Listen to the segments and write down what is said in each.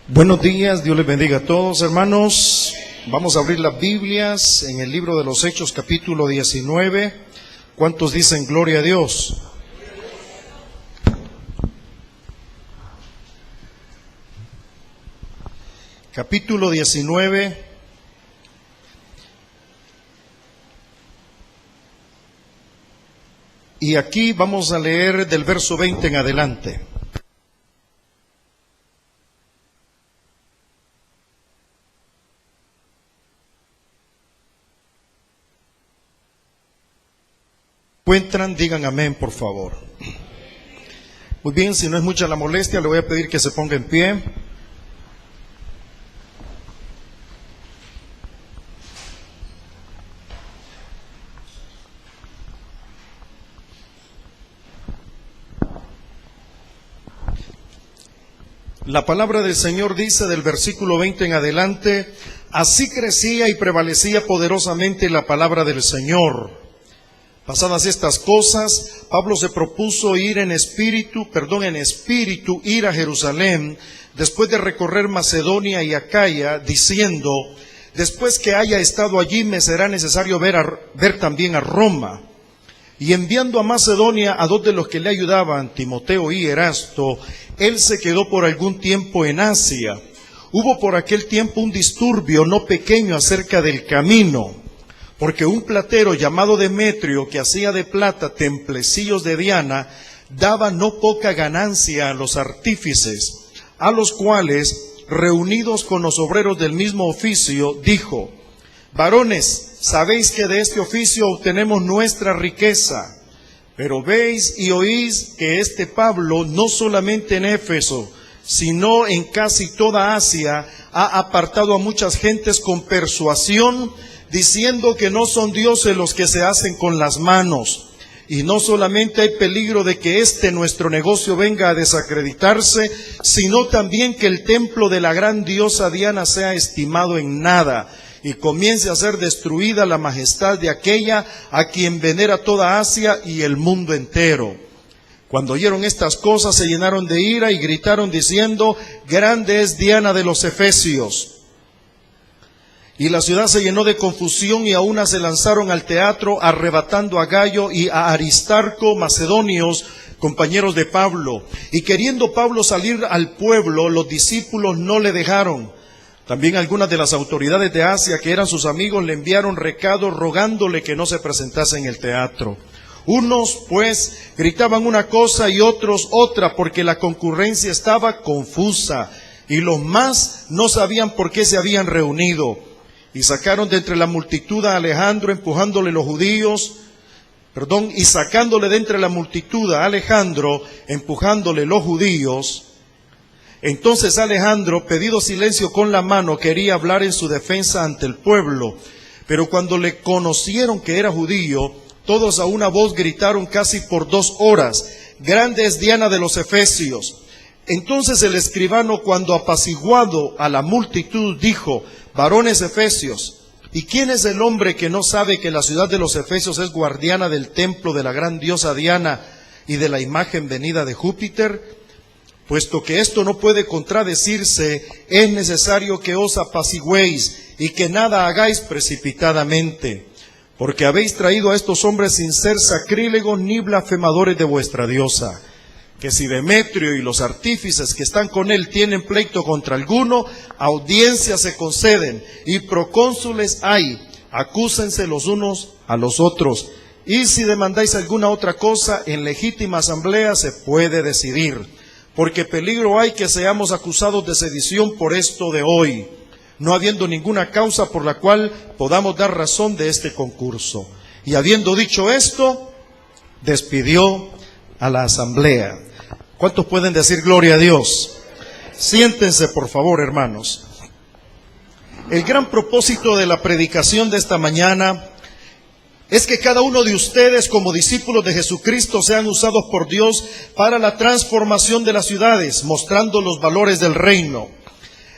Buenos días, Dios les bendiga a todos, hermanos. Vamos a abrir las Biblias en el libro de los Hechos, capítulo 19. ¿Cuántos dicen gloria a Dios? Capítulo 19. Y aquí vamos a leer del verso 20 en adelante. Encuentran, digan amén, por favor. Muy bien, si no es mucha la molestia, le voy a pedir que se ponga en pie. La palabra del Señor dice del versículo 20 en adelante: así crecía y prevalecía poderosamente la palabra del Señor. Pasadas estas cosas, Pablo se propuso ir en espíritu ir a Jerusalén, después de recorrer Macedonia y Acaya, diciendo: después que haya estado allí, me será necesario ver también a Roma. Y enviando a Macedonia a dos de los que le ayudaban, Timoteo y Erasto, él se quedó por algún tiempo en Asia. Hubo por aquel tiempo un disturbio no pequeño acerca del camino, porque un platero llamado Demetrio, que hacía de plata templecillos de Diana, daba no poca ganancia a los artífices, a los cuales, reunidos con los obreros del mismo oficio, dijo: varones, sabéis que de este oficio obtenemos nuestra riqueza, pero veis y oís que este Pablo, no solamente en Éfeso, sino en casi toda Asia, ha apartado a muchas gentes con persuasión, diciendo que no son dioses los que se hacen con las manos. Y no solamente hay peligro de que nuestro negocio venga a desacreditarse, sino también que el templo de la gran diosa Diana sea estimado en nada, y comience a ser destruida la majestad de aquella a quien venera toda Asia y el mundo entero. Cuando oyeron estas cosas, se llenaron de ira y gritaron diciendo: grande es Diana de los Efesios. Y la ciudad se llenó de confusión, y a una se lanzaron al teatro, arrebatando a Gayo y a Aristarco, macedonios, compañeros de Pablo. Y queriendo Pablo salir al pueblo, los discípulos no le dejaron. También algunas de las autoridades de Asia, que eran sus amigos, le enviaron recados rogándole que no se presentase en el teatro. Unos, pues, gritaban una cosa y otros otra, porque la concurrencia estaba confusa, y los más no sabían por qué se habían reunido. Y sacaron de entre la multitud a Alejandro, sacándole de entre la multitud a Alejandro, empujándole los judíos. Entonces Alejandro, pedido silencio con la mano, quería hablar en su defensa ante el pueblo. Pero cuando le conocieron que era judío, todos a una voz gritaron casi por 2 horas: grande es Diana de los Efesios. Entonces el escribano, cuando apaciguado a la multitud, dijo: varones efesios, ¿y quién es el hombre que no sabe que la ciudad de los Efesios es guardiana del templo de la gran diosa Diana y de la imagen venida de Júpiter? Puesto que esto no puede contradecirse, es necesario que os apaciguéis y que nada hagáis precipitadamente, porque habéis traído a estos hombres sin ser sacrílegos ni blasfemadores de vuestra diosa. Que si Demetrio y los artífices que están con él tienen pleito contra alguno, audiencias se conceden y procónsules hay, acúsense los unos a los otros. Y si demandáis alguna otra cosa, en legítima asamblea se puede decidir, porque peligro hay que seamos acusados de sedición por esto de hoy, no habiendo ninguna causa por la cual podamos dar razón de este concurso. Y habiendo dicho esto, despidió a la asamblea. ¿Cuántos pueden decir gloria a Dios? Siéntense, por favor, hermanos. El gran propósito de la predicación de esta mañana es que cada uno de ustedes, como discípulos de Jesucristo, sean usados por Dios para la transformación de las ciudades, mostrando los valores del reino.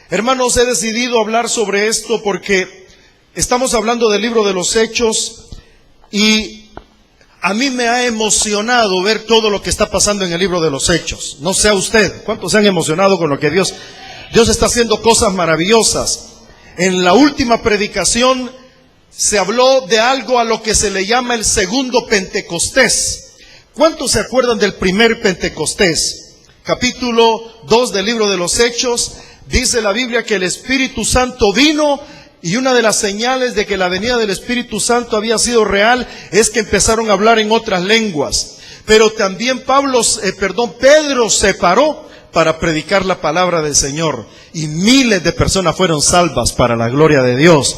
Hermanos, he decidido hablar sobre esto porque estamos hablando del libro de los Hechos, y a mí me ha emocionado ver todo lo que está pasando en el libro de los Hechos. No sé a usted, ¿cuántos se han emocionado con lo que Dios Dios está haciendo cosas maravillosas. En la última predicación se habló de algo a lo que se le llama el segundo Pentecostés. ¿Cuántos se acuerdan del primer Pentecostés? Capítulo 2 del libro de los Hechos, dice la Biblia que el Espíritu Santo vino, y una de las señales de que la venida del Espíritu Santo había sido real es que empezaron a hablar en otras lenguas. Pero también Pedro se paró para predicar la palabra del Señor, y miles de personas fueron salvas para la gloria de Dios.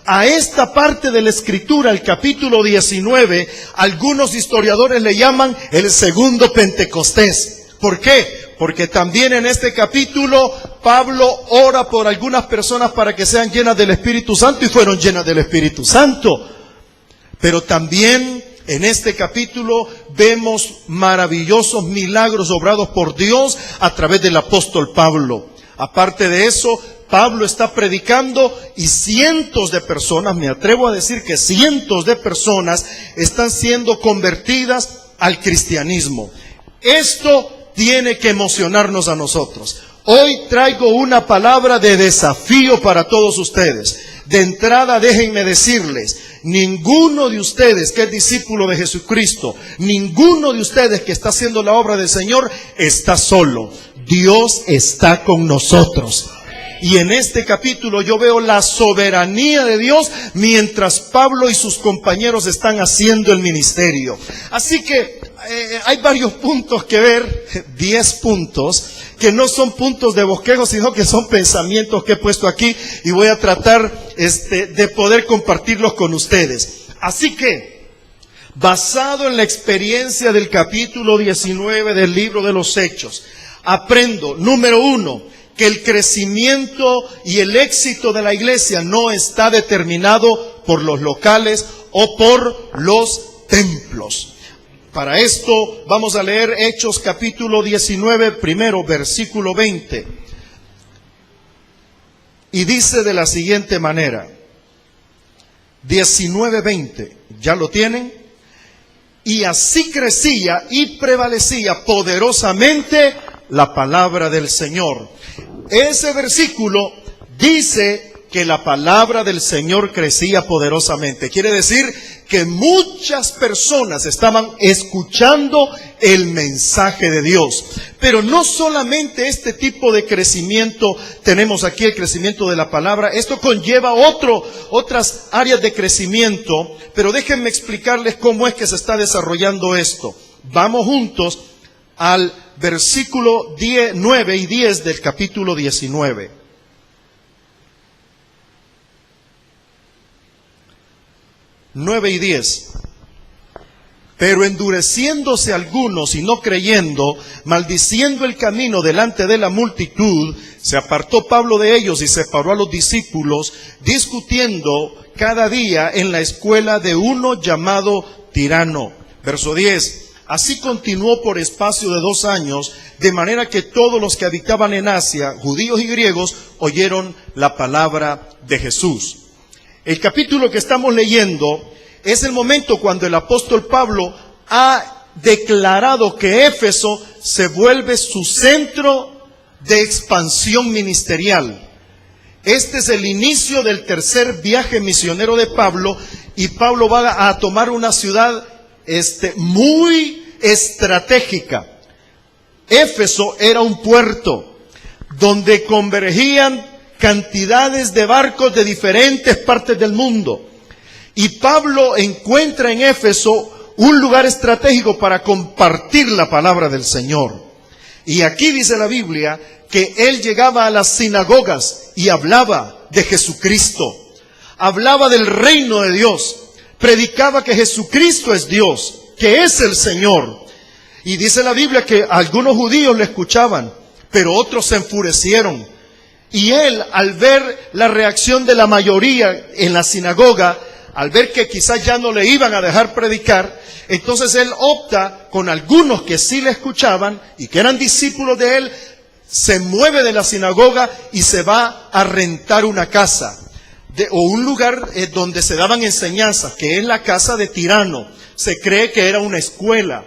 A esta parte de la Escritura, el capítulo 19, algunos historiadores le llaman el segundo Pentecostés. ¿Por qué? Porque también en este capítulo Pablo ora por algunas personas para que sean llenas del Espíritu Santo, y fueron llenas del Espíritu Santo. Pero también en este capítulo vemos maravillosos milagros obrados por Dios a través del apóstol Pablo. Aparte de eso, Pablo está predicando y cientos de personas, me atrevo a decir que cientos de personas están siendo convertidas al cristianismo. Esto tiene que emocionarnos a nosotros. Hoy traigo una palabra de desafío para todos ustedes. De entrada, déjenme decirles, ninguno de ustedes que es discípulo de Jesucristo, ninguno de ustedes que está haciendo la obra del Señor está solo. Dios está con nosotros. Y en este capítulo yo veo la soberanía de Dios mientras Pablo y sus compañeros están haciendo el ministerio. Así que hay varios puntos que ver, 10 puntos, que no son puntos de bosquejo, sino que son pensamientos que he puesto aquí, y voy a tratar de poder compartirlos con ustedes. Así que, basado en la experiencia del capítulo 19 del libro de los Hechos, aprendo, número 1, que el crecimiento y el éxito de la iglesia no está determinado por los locales o por los templos. Para esto vamos a leer Hechos capítulo 19, primero versículo 20. Y dice de la siguiente manera, 19:20, ¿ya lo tienen? Y así crecía y prevalecía poderosamente la palabra del Señor. Ese versículo dice que la palabra del Señor crecía poderosamente. Quiere decir que muchas personas estaban escuchando el mensaje de Dios. Pero no solamente este tipo de crecimiento tenemos aquí, el crecimiento de la palabra. Esto conlleva otras áreas de crecimiento, pero déjenme explicarles cómo es que se está desarrollando esto. Vamos juntos al versículo 9 y 10 del capítulo 19. 9 y 10. Pero endureciéndose algunos y no creyendo, maldiciendo el camino delante de la multitud, se apartó Pablo de ellos y separó a los discípulos, discutiendo cada día en la escuela de uno llamado Tirano. Verso 10. Así continuó por espacio de 2 años, de manera que todos los que habitaban en Asia, judíos y griegos, oyeron la palabra de Jesús. El capítulo que estamos leyendo es el momento cuando el apóstol Pablo ha declarado que Éfeso se vuelve su centro de expansión ministerial. Este es el inicio del tercer viaje misionero de Pablo, y Pablo va a tomar una ciudad muy estratégica. Éfeso era un puerto donde convergían cantidades de barcos de diferentes partes del mundo. Y Pablo encuentra en Éfeso un lugar estratégico para compartir la palabra del Señor. Y aquí dice la Biblia que él llegaba a las sinagogas y hablaba de Jesucristo. Hablaba del reino de Dios. Predicaba que Jesucristo es Dios, que es el Señor. Y dice la Biblia que algunos judíos le escuchaban, pero otros se enfurecieron. Y él, al ver la reacción de la mayoría en la sinagoga, al ver que quizás ya no le iban a dejar predicar, entonces él opta con algunos que sí le escuchaban y que eran discípulos de él, se mueve de la sinagoga y se va a rentar una casa o un lugar donde se daban enseñanzas, que es la casa de Tirano. Se cree que era una escuela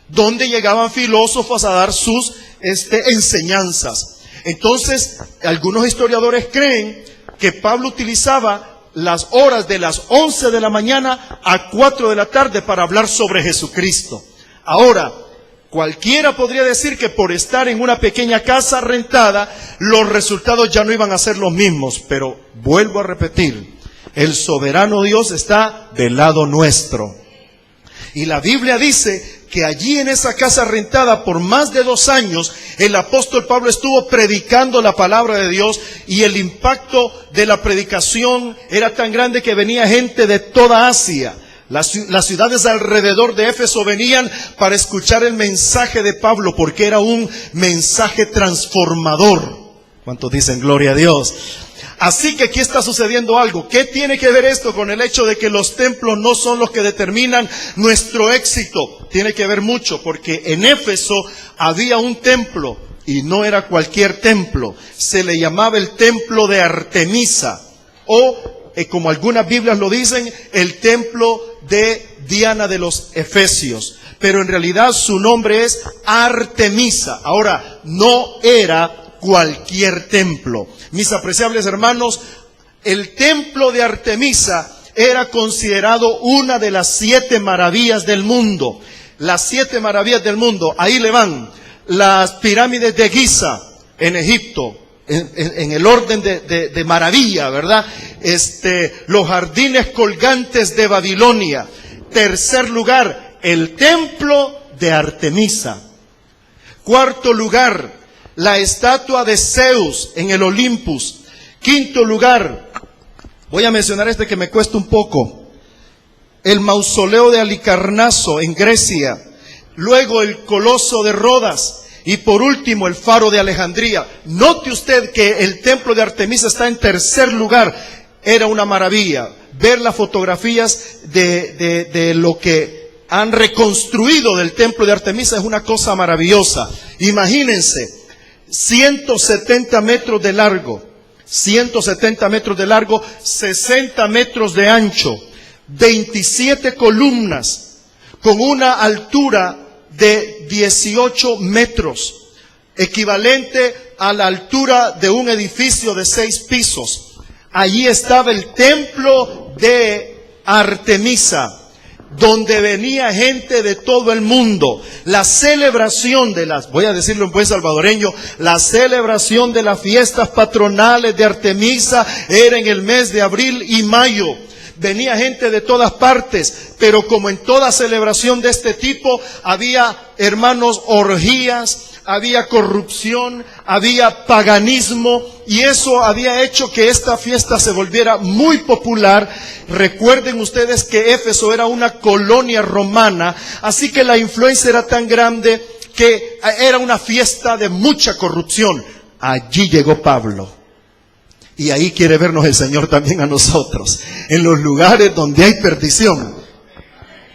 donde llegaban filósofos a dar sus enseñanzas. Entonces, algunos historiadores creen que Pablo utilizaba las horas de las 11 de la mañana a 4 de la tarde para hablar sobre Jesucristo. Ahora, cualquiera podría decir que por estar en una pequeña casa rentada, los resultados ya no iban a ser los mismos. Pero vuelvo a repetir, el soberano Dios está del lado nuestro. Y la Biblia dice que allí en esa casa rentada por más de 2 años, el apóstol Pablo estuvo predicando la palabra de Dios, y el impacto de la predicación era tan grande que venía gente de toda Asia. Las ciudades alrededor de Éfeso venían para escuchar el mensaje de Pablo, porque era un mensaje transformador. ¿Cuántos dicen gloria a Dios? Así que aquí está sucediendo algo. ¿Qué tiene que ver esto con el hecho de que los templos no son los que determinan nuestro éxito? Tiene que ver mucho, porque en Éfeso había un templo, y no era cualquier templo. Se le llamaba el templo de Artemisa, o como algunas Biblias lo dicen, el templo de Diana de los Efesios. Pero en realidad su nombre es Artemisa. Ahora, no era cualquier templo. Mis apreciables hermanos, el templo de Artemisa era considerado una de las 7 maravillas del mundo. Las 7 maravillas del mundo, ahí le van: las pirámides de Giza en Egipto, en el orden de maravilla, ¿verdad? Los jardines colgantes de Babilonia. Tercer lugar, el templo de Artemisa. Cuarto lugar, la estatua de Zeus en el Olympus. Quinto lugar, voy a mencionar que me cuesta un poco: el mausoleo de Halicarnaso en Grecia. Luego el Coloso de Rodas. Y por último, el Faro de Alejandría. Note usted que el templo de Artemisa está en tercer lugar. Era una maravilla. Ver las fotografías de lo que han reconstruido del templo de Artemisa es una cosa maravillosa. Imagínense, 170 metros de largo, 170 metros de largo, 60 metros de ancho, 27 columnas, con una altura de 18 metros, equivalente a la altura de un edificio de 6 pisos. Allí estaba el templo de Artemisa, donde venía gente de todo el mundo. La celebración de las, voy a decirlo en buen salvadoreño, la celebración de las fiestas patronales de Artemisa era en el mes de abril y mayo. Venía gente de todas partes, pero como en toda celebración de este tipo, había, hermanos, orgías, había corrupción, había paganismo, y eso había hecho que esta fiesta se volviera muy popular. Recuerden ustedes que Éfeso era una colonia romana, así que la influencia era tan grande que era una fiesta de mucha corrupción. Allí llegó Pablo. Y ahí quiere vernos el Señor también a nosotros, en los lugares donde hay perdición.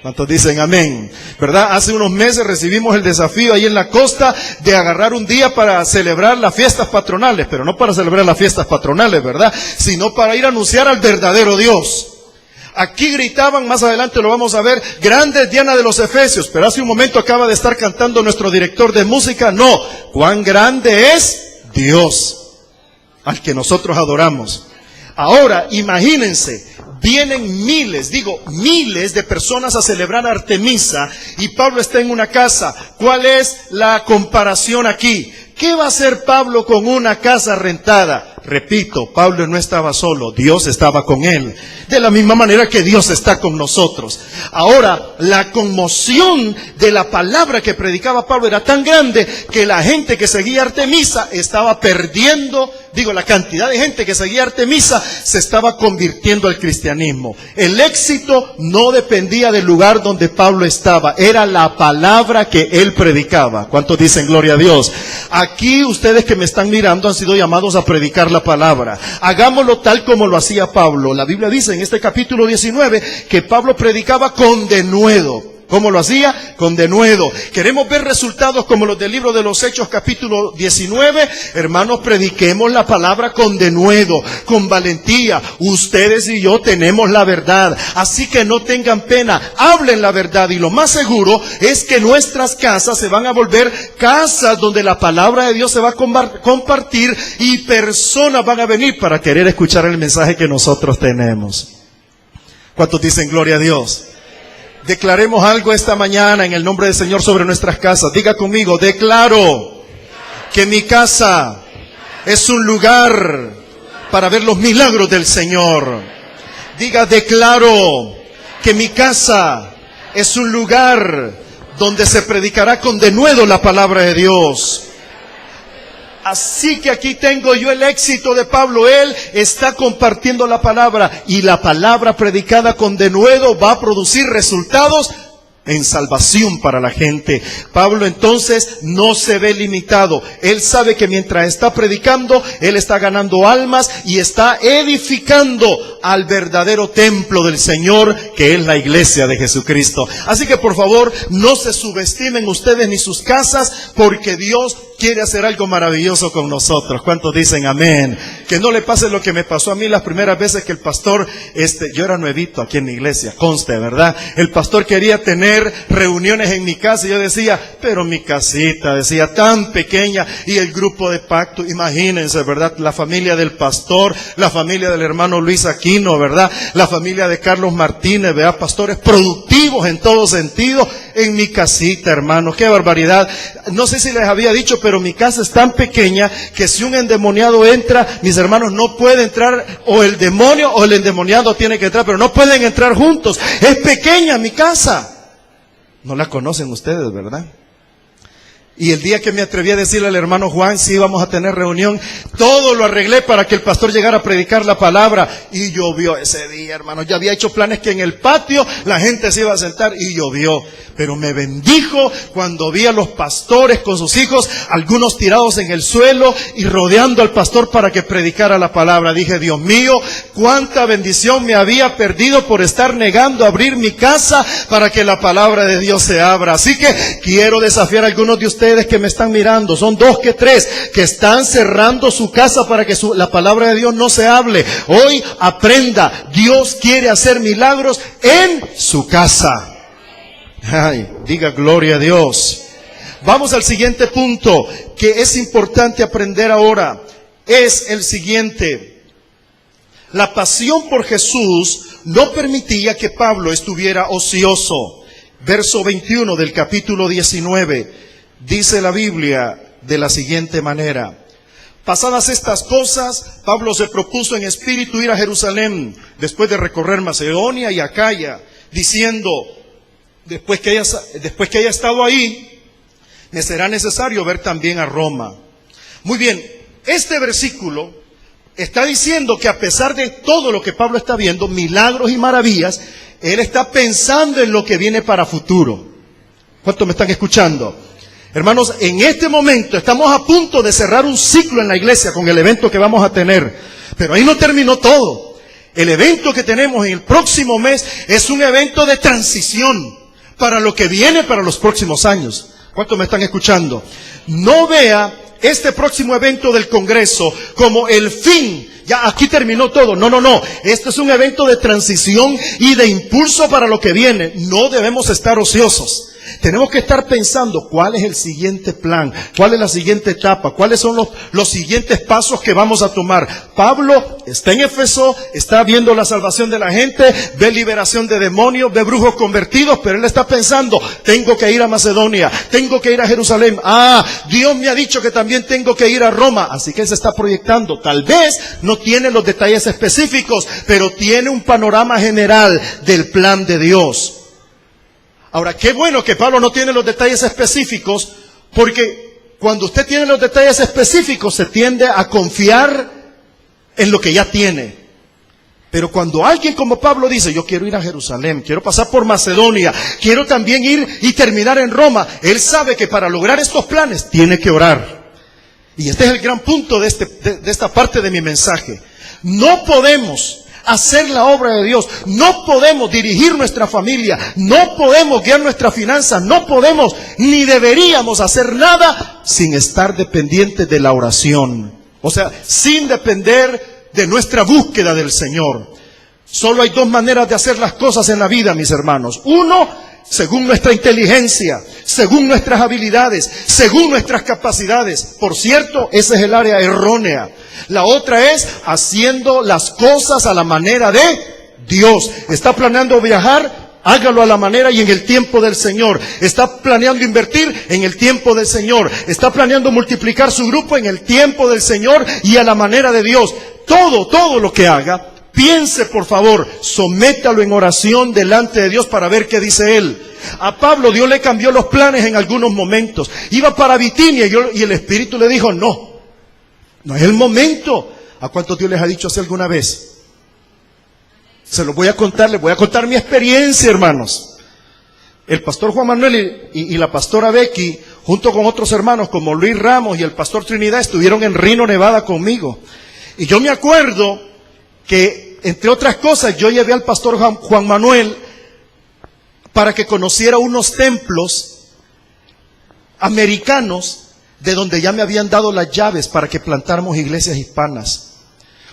¿Cuántos dicen amén? ¿Verdad? Hace unos meses recibimos el desafío ahí en la costa de agarrar un día para celebrar las fiestas patronales, pero no para celebrar las fiestas patronales, ¿verdad? Sino para ir a anunciar al verdadero Dios. Aquí gritaban, más adelante lo vamos a ver, grande es Diana de los Efesios, pero hace un momento acaba de estar cantando nuestro director de música. No, cuán grande es Dios, al que nosotros adoramos. Ahora, imagínense, vienen miles de personas a celebrar a Artemisa, y Pablo está en una casa. ¿Cuál es la comparación aquí? ¿Qué va a hacer Pablo con una casa rentada? Repito, Pablo no estaba solo, Dios estaba con él. De la misma manera que Dios está con nosotros. Ahora, la conmoción de la palabra que predicaba Pablo era tan grande que la gente que seguía a Artemisa estaba perdiendo, la cantidad de gente que seguía a Artemisa se estaba convirtiendo al cristianismo. El éxito no dependía del lugar donde Pablo estaba, era la palabra que él predicaba. ¿Cuántos dicen gloria a Dios? Aquí ustedes que me están mirando han sido llamados a predicar la palabra. Hagámoslo tal como lo hacía Pablo. La Biblia dice en este capítulo 19 que Pablo predicaba con denuedo. ¿Cómo lo hacía? Con denuedo. Queremos ver resultados como los del libro de los Hechos, capítulo 19. Hermanos, prediquemos la palabra con denuedo, con valentía. Ustedes y yo tenemos la verdad, así que no tengan pena, hablen la verdad. Y lo más seguro es que nuestras casas se van a volver casas donde la palabra de Dios se va a compartir y personas van a venir para querer escuchar el mensaje que nosotros tenemos. ¿Cuántos dicen gloria a Dios? Declaremos algo esta mañana en el nombre del Señor sobre nuestras casas. Diga conmigo: declaro que mi casa es un lugar para ver los milagros del Señor. Diga: declaro que mi casa es un lugar donde se predicará con denuedo la palabra de Dios. Así que aquí tengo yo el éxito de Pablo. Él está compartiendo la palabra, y la palabra predicada con denuedo va a producir resultados en salvación para la gente. Pablo entonces no se ve limitado. Él sabe que mientras está predicando, él está ganando almas y está edificando al verdadero templo del Señor, que es la iglesia de Jesucristo. Así que por favor, no se subestimen ustedes ni sus casas, porque Dios quiere hacer algo maravilloso con nosotros. ¿Cuántos dicen amén? Que no le pase lo que me pasó a mí las primeras veces que el pastor, yo era nuevito aquí en la iglesia, conste, ¿verdad? El pastor quería tener reuniones en mi casa y yo decía, pero mi casita, decía, tan pequeña, y el grupo de pacto, imagínense, ¿verdad? La familia del pastor, la familia del hermano Luis Aquino, ¿verdad? La familia de Carlos Martínez, ¿verdad? Pastores productivos en todo sentido, en mi casita, hermanos, qué barbaridad. No sé si les había dicho, pero mi casa es tan pequeña que si un endemoniado entra, mis hermanos, no puede entrar, o el demonio o el endemoniado tiene que entrar, pero no pueden entrar juntos. Es pequeña mi casa. No la conocen ustedes, ¿verdad? Y el día que me atreví a decirle al hermano Juan si íbamos a tener reunión, todo lo arreglé para que el pastor llegara a predicar la palabra, y llovió ese día, hermano. Ya había hecho planes que en el patio la gente se iba a sentar, y llovió. Pero me bendijo cuando vi a los pastores con sus hijos, algunos tirados en el suelo y rodeando al pastor para que predicara la palabra. Dije, Dios mío, cuánta bendición me había perdido por estar negando abrir mi casa para que la palabra de Dios se abra. Así que quiero desafiar a algunos de ustedes que me están mirando, son 2 que 3, que están cerrando su casa para que la palabra de Dios no se hable. Hoy aprenda, Dios quiere hacer milagros en su casa. Ay, diga gloria a Dios. Vamos al siguiente punto que es importante aprender ahora. Es el siguiente: la pasión por Jesús no permitía que Pablo estuviera ocioso. Verso 21 del capítulo 19, dice la Biblia de la siguiente manera: pasadas estas cosas, Pablo se propuso en espíritu ir a Jerusalén, después de recorrer Macedonia y Acaya, diciendo, después que haya estado ahí, me será necesario ver también a Roma. Muy bien, este versículo está diciendo que a pesar de todo lo que Pablo está viendo, milagros y maravillas, él está pensando en lo que viene para futuro. ¿Cuántos me están escuchando? Hermanos, en este momento estamos a punto de cerrar un ciclo en la iglesia con el evento que vamos a tener. Pero ahí no terminó todo. El evento que tenemos en el próximo mes es un evento de transición para lo que viene para los próximos años. ¿Cuántos me están escuchando? No vea este próximo evento del Congreso como el fin. Ya aquí terminó todo. No. Esto es un evento de transición y de impulso para lo que viene. No debemos estar ociosos. Tenemos que estar pensando cuál es el siguiente plan, cuál es la siguiente etapa, cuáles son los siguientes pasos que vamos a tomar. Pablo está en Éfeso, está viendo la salvación de la gente, ve liberación de demonios, ve brujos convertidos, pero él está pensando, tengo que ir a Macedonia, tengo que ir a Jerusalén. Dios me ha dicho que también tengo que ir a Roma. Así que él se está proyectando. Tal vez no tiene los detalles específicos, pero tiene un panorama general del plan de Dios. Ahora, qué bueno que Pablo no tiene los detalles específicos, porque cuando usted tiene los detalles específicos se tiende a confiar en lo que ya tiene. Pero cuando alguien como Pablo dice, yo quiero ir a Jerusalén, quiero pasar por Macedonia, quiero también ir y terminar en Roma, él sabe que para lograr estos planes tiene que orar. Y este es el gran punto de esta parte de mi mensaje. No podemos hacer la obra de Dios. No podemos dirigir nuestra familia, no podemos guiar nuestras finanzas, no podemos ni deberíamos hacer nada sin estar dependientes de la oración. O sea, sin depender de nuestra búsqueda del Señor. Solo hay dos maneras de hacer las cosas en la vida, mis hermanos. Uno, según nuestra inteligencia, según nuestras habilidades, según nuestras capacidades. Por cierto, esa es el área errónea. La otra es haciendo las cosas a la manera de Dios. ¿Está planeando viajar? Hágalo a la manera y en el tiempo del Señor. ¿Está planeando invertir? En el tiempo del Señor. ¿Está planeando multiplicar su grupo? En el tiempo del Señor y a la manera de Dios. Todo lo que haga, piense por favor, sométalo en oración delante de Dios para ver qué dice Él. A Pablo Dios le cambió los planes en algunos momentos. Iba para Bitinia y el Espíritu le dijo, no es el momento. ¿A cuántos Dios les ha dicho así alguna vez? Se los voy a contar, les voy a contar mi experiencia, hermanos. El pastor Juan Manuel y la pastora Becky, junto con otros hermanos como Luis Ramos y el pastor Trinidad, estuvieron en Reno, Nevada conmigo. Y yo me acuerdo que, entre otras cosas, yo llevé al pastor Juan Manuel para que conociera unos templos americanos de donde ya me habían dado las llaves para que plantáramos iglesias hispanas.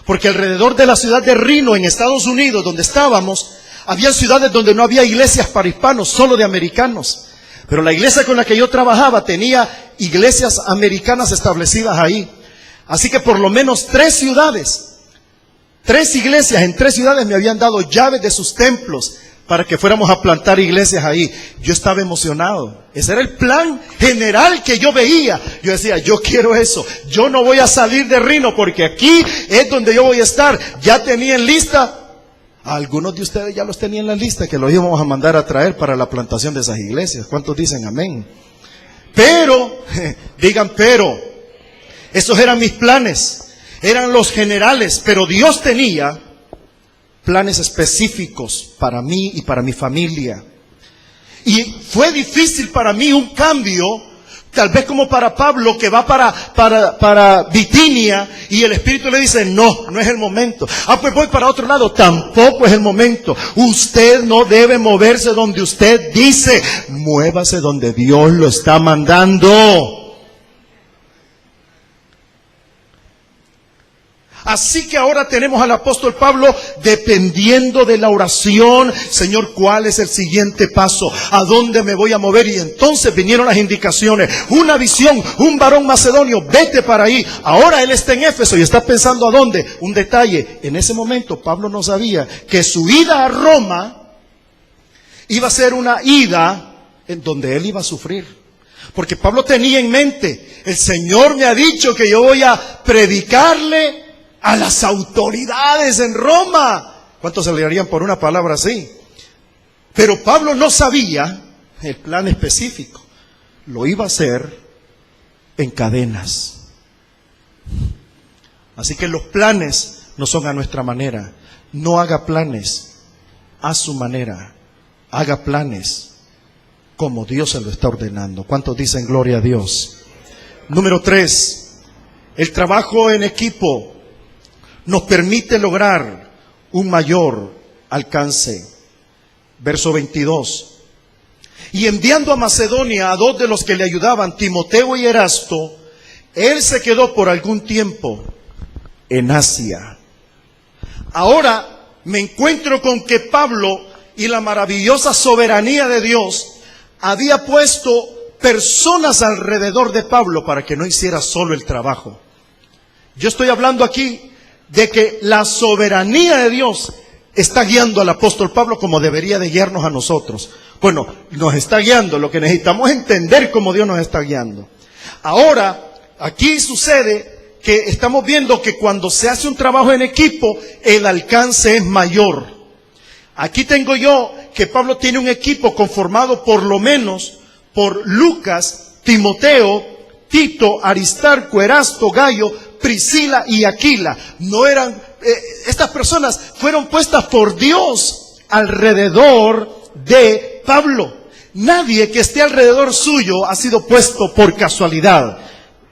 Porque alrededor de la ciudad de Reno, en Estados Unidos, donde estábamos, había ciudades donde no había iglesias para hispanos, solo de americanos. Pero la iglesia con la que yo trabajaba tenía iglesias americanas establecidas ahí. Así que por lo menos 3 iglesias en 3 ciudades me habían dado llaves de sus templos para que fuéramos a plantar iglesias ahí. Yo estaba emocionado. Ese era el plan general que yo veía. Yo decía, yo quiero eso. Yo no voy a salir de Reno porque aquí es donde yo voy a estar. Ya tenía en lista. Algunos de ustedes ya los tenían en la lista que los íbamos a mandar a traer para la plantación de esas iglesias. ¿Cuántos dicen amén? Pero, digan pero, esos eran mis planes. Eran los generales, pero Dios tenía planes específicos para mí y para mi familia. Y fue difícil para mí un cambio, tal vez como para Pablo que va para Bitinia y el Espíritu le dice, no es el momento. Pues voy para otro lado, tampoco es el momento. Usted no debe moverse donde usted dice, muévase donde Dios lo está mandando. Así que ahora tenemos al apóstol Pablo dependiendo de la oración. Señor, ¿cuál es el siguiente paso? ¿A dónde me voy a mover? Y entonces vinieron las indicaciones. Una visión, un varón macedonio, vete para ahí. Ahora él está en Éfeso y está pensando ¿a dónde? Un detalle. En ese momento Pablo no sabía que su ida a Roma iba a ser una ida en donde él iba a sufrir. Porque Pablo tenía en mente, el Señor me ha dicho que yo voy a predicarle a las autoridades en Roma. ¿Cuántos se alegrarían por una palabra así? Pero Pablo no sabía el plan específico. Lo iba a hacer en cadenas. Así que los planes no son a nuestra manera. No haga planes a su manera. Haga planes como Dios se lo está ordenando. ¿Cuántos dicen gloria a Dios? Número 3. El trabajo en equipo nos permite lograr un mayor alcance. Verso 22. Y enviando a Macedonia a 2 de los que le ayudaban, Timoteo y Erasto, él se quedó por algún tiempo en Asia. Ahora me encuentro con que Pablo y la maravillosa soberanía de Dios había puesto personas alrededor de Pablo para que no hiciera solo el trabajo. Yo estoy hablando aquí de que la soberanía de Dios está guiando al apóstol Pablo como debería de guiarnos a nosotros. Bueno, nos está guiando, lo que necesitamos es entender cómo Dios nos está guiando. Ahora, aquí sucede que estamos viendo que cuando se hace un trabajo en equipo, el alcance es mayor. Aquí tengo yo que Pablo tiene un equipo conformado por lo menos por Lucas, Timoteo, Tito, Aristarco, Erasto, Gayo, Priscila y Aquila. No eran, estas personas fueron puestas por Dios alrededor de Pablo. Nadie que esté alrededor suyo ha sido puesto por casualidad.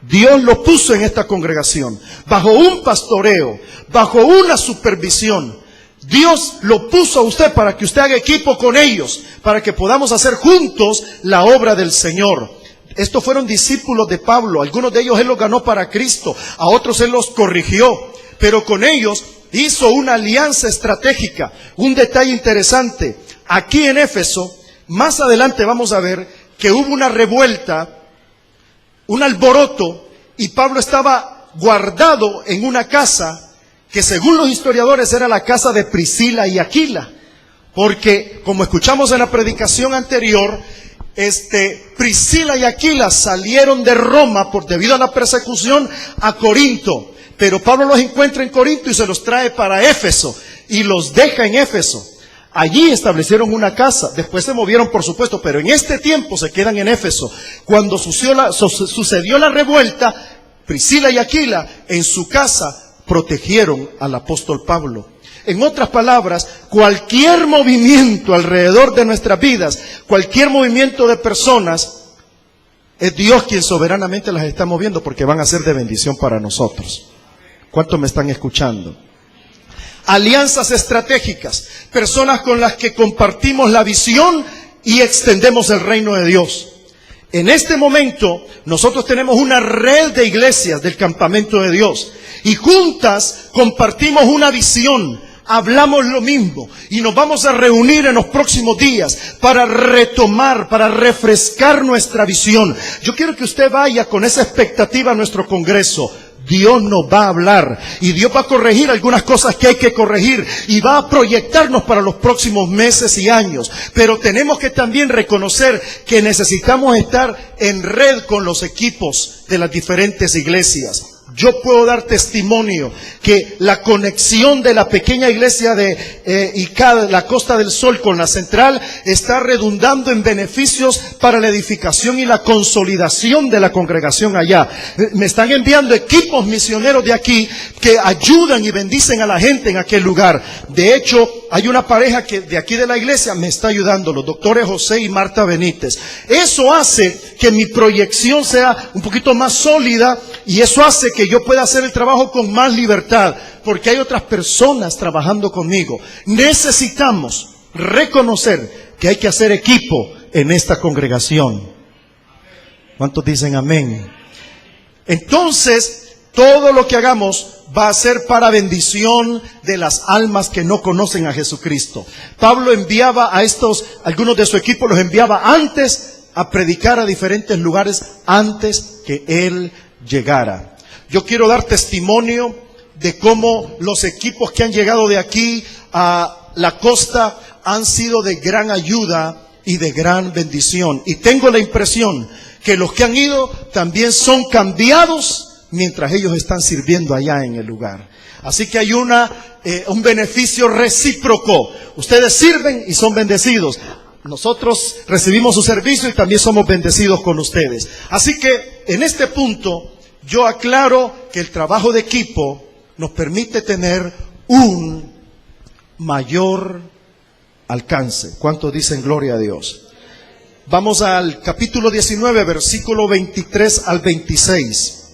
Dios lo puso en esta congregación, bajo un pastoreo, bajo una supervisión. Dios lo puso a usted para que usted haga equipo con ellos, para que podamos hacer juntos la obra del Señor. Estos fueron discípulos de Pablo. Algunos de ellos Él los ganó para Cristo, a otros Él los corrigió, pero con ellos hizo una alianza estratégica. Un detalle interesante, aquí en Éfeso, más adelante vamos a ver que hubo una revuelta, un alboroto, y Pablo estaba guardado en una casa que según los historiadores era la casa de Priscila y Aquila, porque como escuchamos en la predicación anterior, Priscila y Aquila salieron de Roma debido a la persecución a Corinto, pero Pablo los encuentra en Corinto y se los trae para Éfeso y los deja en Éfeso. Allí establecieron una casa, después se movieron por supuesto, pero en este tiempo se quedan en Éfeso. Cuando sucedió la revuelta, Priscila y Aquila en su casa protegieron al apóstol Pablo. En otras palabras, cualquier movimiento alrededor de nuestras vidas, cualquier movimiento de personas, es Dios quien soberanamente las está moviendo porque van a ser de bendición para nosotros. ¿Cuántos me están escuchando? Alianzas estratégicas, personas con las que compartimos la visión y extendemos el reino de Dios. En este momento, nosotros tenemos una red de iglesias del campamento de Dios y juntas compartimos una visión, hablamos lo mismo y nos vamos a reunir en los próximos días para retomar, para refrescar nuestra visión. Yo quiero que usted vaya con esa expectativa a nuestro congreso. Dios nos va a hablar y Dios va a corregir algunas cosas que hay que corregir y va a proyectarnos para los próximos meses y años. Pero tenemos que también reconocer que necesitamos estar en red con los equipos de las diferentes iglesias. Yo puedo dar testimonio que la conexión de la pequeña iglesia de ICAD, la Costa del Sol, con la central, está redundando en beneficios para la edificación y la consolidación de la congregación allá. Me están enviando equipos misioneros de aquí que ayudan y bendicen a la gente en aquel lugar. De hecho, hay una pareja que de aquí de la iglesia me está ayudando, los doctores José y Marta Benítez. Eso hace que mi proyección sea un poquito más sólida y eso hace que yo pueda hacer el trabajo con más libertad, porque hay otras personas trabajando conmigo. Necesitamos reconocer que hay que hacer equipo en esta congregación. ¿Cuántos dicen amén? Entonces, todo lo que hagamos va a ser para bendición de las almas que no conocen a Jesucristo. Pablo enviaba a algunos de su equipo los enviaba antes a predicar a diferentes lugares antes que él llegara. Yo quiero dar testimonio de cómo los equipos que han llegado de aquí a la costa han sido de gran ayuda y de gran bendición. Y tengo la impresión que los que han ido también son cambiados mientras ellos están sirviendo allá en el lugar. Así que hay un beneficio recíproco. Ustedes sirven y son bendecidos. Nosotros recibimos su servicio y también somos bendecidos con ustedes. Así que en este punto yo aclaro que el trabajo de equipo nos permite tener un mayor alcance. ¿Cuántos dicen gloria a Dios? Vamos al capítulo 19, versículo 23 al 26,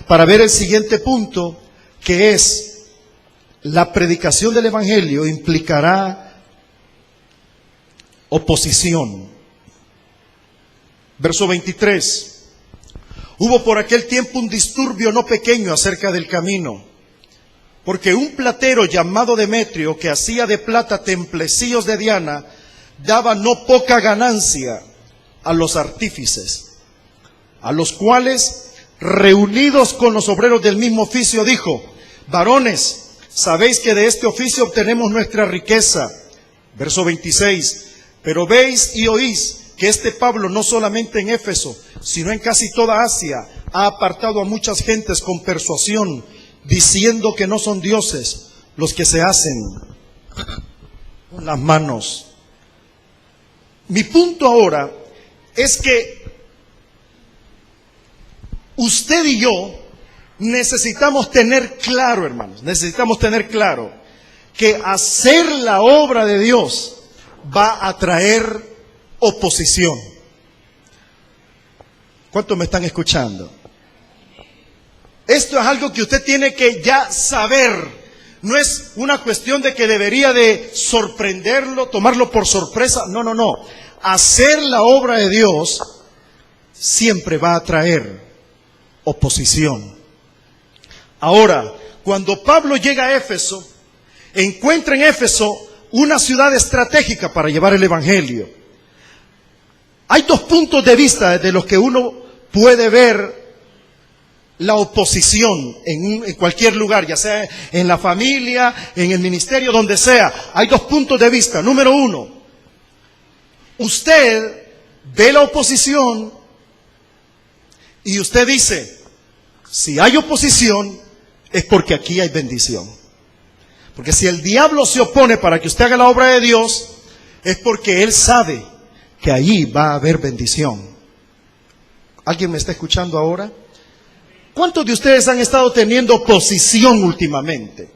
para ver el siguiente punto, que es la predicación del evangelio implicará oposición. Verso 23. Hubo por aquel tiempo un disturbio no pequeño acerca del camino, porque un platero llamado Demetrio, que hacía de plata templecillos de Diana, daba no poca ganancia a los artífices, a los cuales, reunidos con los obreros del mismo oficio, dijo: varones, sabéis que de este oficio obtenemos nuestra riqueza. Verso 26. Pero veis y oís que este Pablo no solamente en Éfeso, sino en casi toda Asia, ha apartado a muchas gentes con persuasión, diciendo que no son dioses los que se hacen con las manos. Mi punto ahora es que usted y yo necesitamos tener claro, hermanos, necesitamos tener claro que hacer la obra de Dios va a traer oposición. ¿Cuántos me están escuchando? Esto es algo que usted tiene que ya saber. No es una cuestión de que debería de sorprenderlo, tomarlo por sorpresa. No, no, no. Hacer la obra de Dios siempre va a traer oposición. Ahora, cuando Pablo llega a Éfeso, encuentra en Éfeso una ciudad estratégica para llevar el evangelio. Hay dos puntos de vista desde los que uno puede ver la oposición en cualquier lugar, ya sea en la familia, en el ministerio, donde sea. Hay dos puntos de vista. Número uno, usted ve la oposición y usted dice, si hay oposición es porque aquí hay bendición. Porque si el diablo se opone para que usted haga la obra de Dios, es porque él sabe que allí va a haber bendición. ¿Alguien me está escuchando ahora? ¿Cuántos de ustedes han estado teniendo oposición últimamente?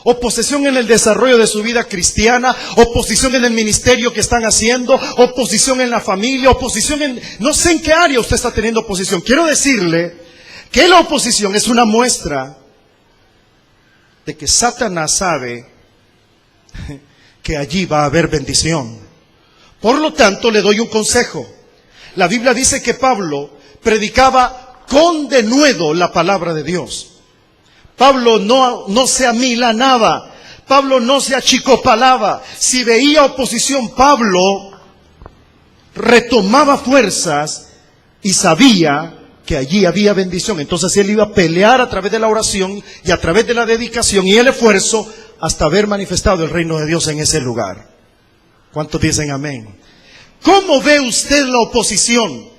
Oposición en el desarrollo de su vida cristiana, oposición en el ministerio que están haciendo, oposición en la familia, oposición en... No sé en qué área usted está teniendo oposición. Quiero decirle que la oposición es una muestra de que Satanás sabe que allí va a haber bendición. Por lo tanto, le doy un consejo. La Biblia dice que Pablo predicaba con denuedo la palabra de Dios. Pablo no se amilanaba. Pablo no se achicopalaba. Si veía oposición, Pablo retomaba fuerzas y sabía que allí había bendición. Entonces él iba a pelear a través de la oración y a través de la dedicación y el esfuerzo hasta ver manifestado el reino de Dios en ese lugar. ¿Cuántos dicen amén? ¿Cómo ve usted la oposición?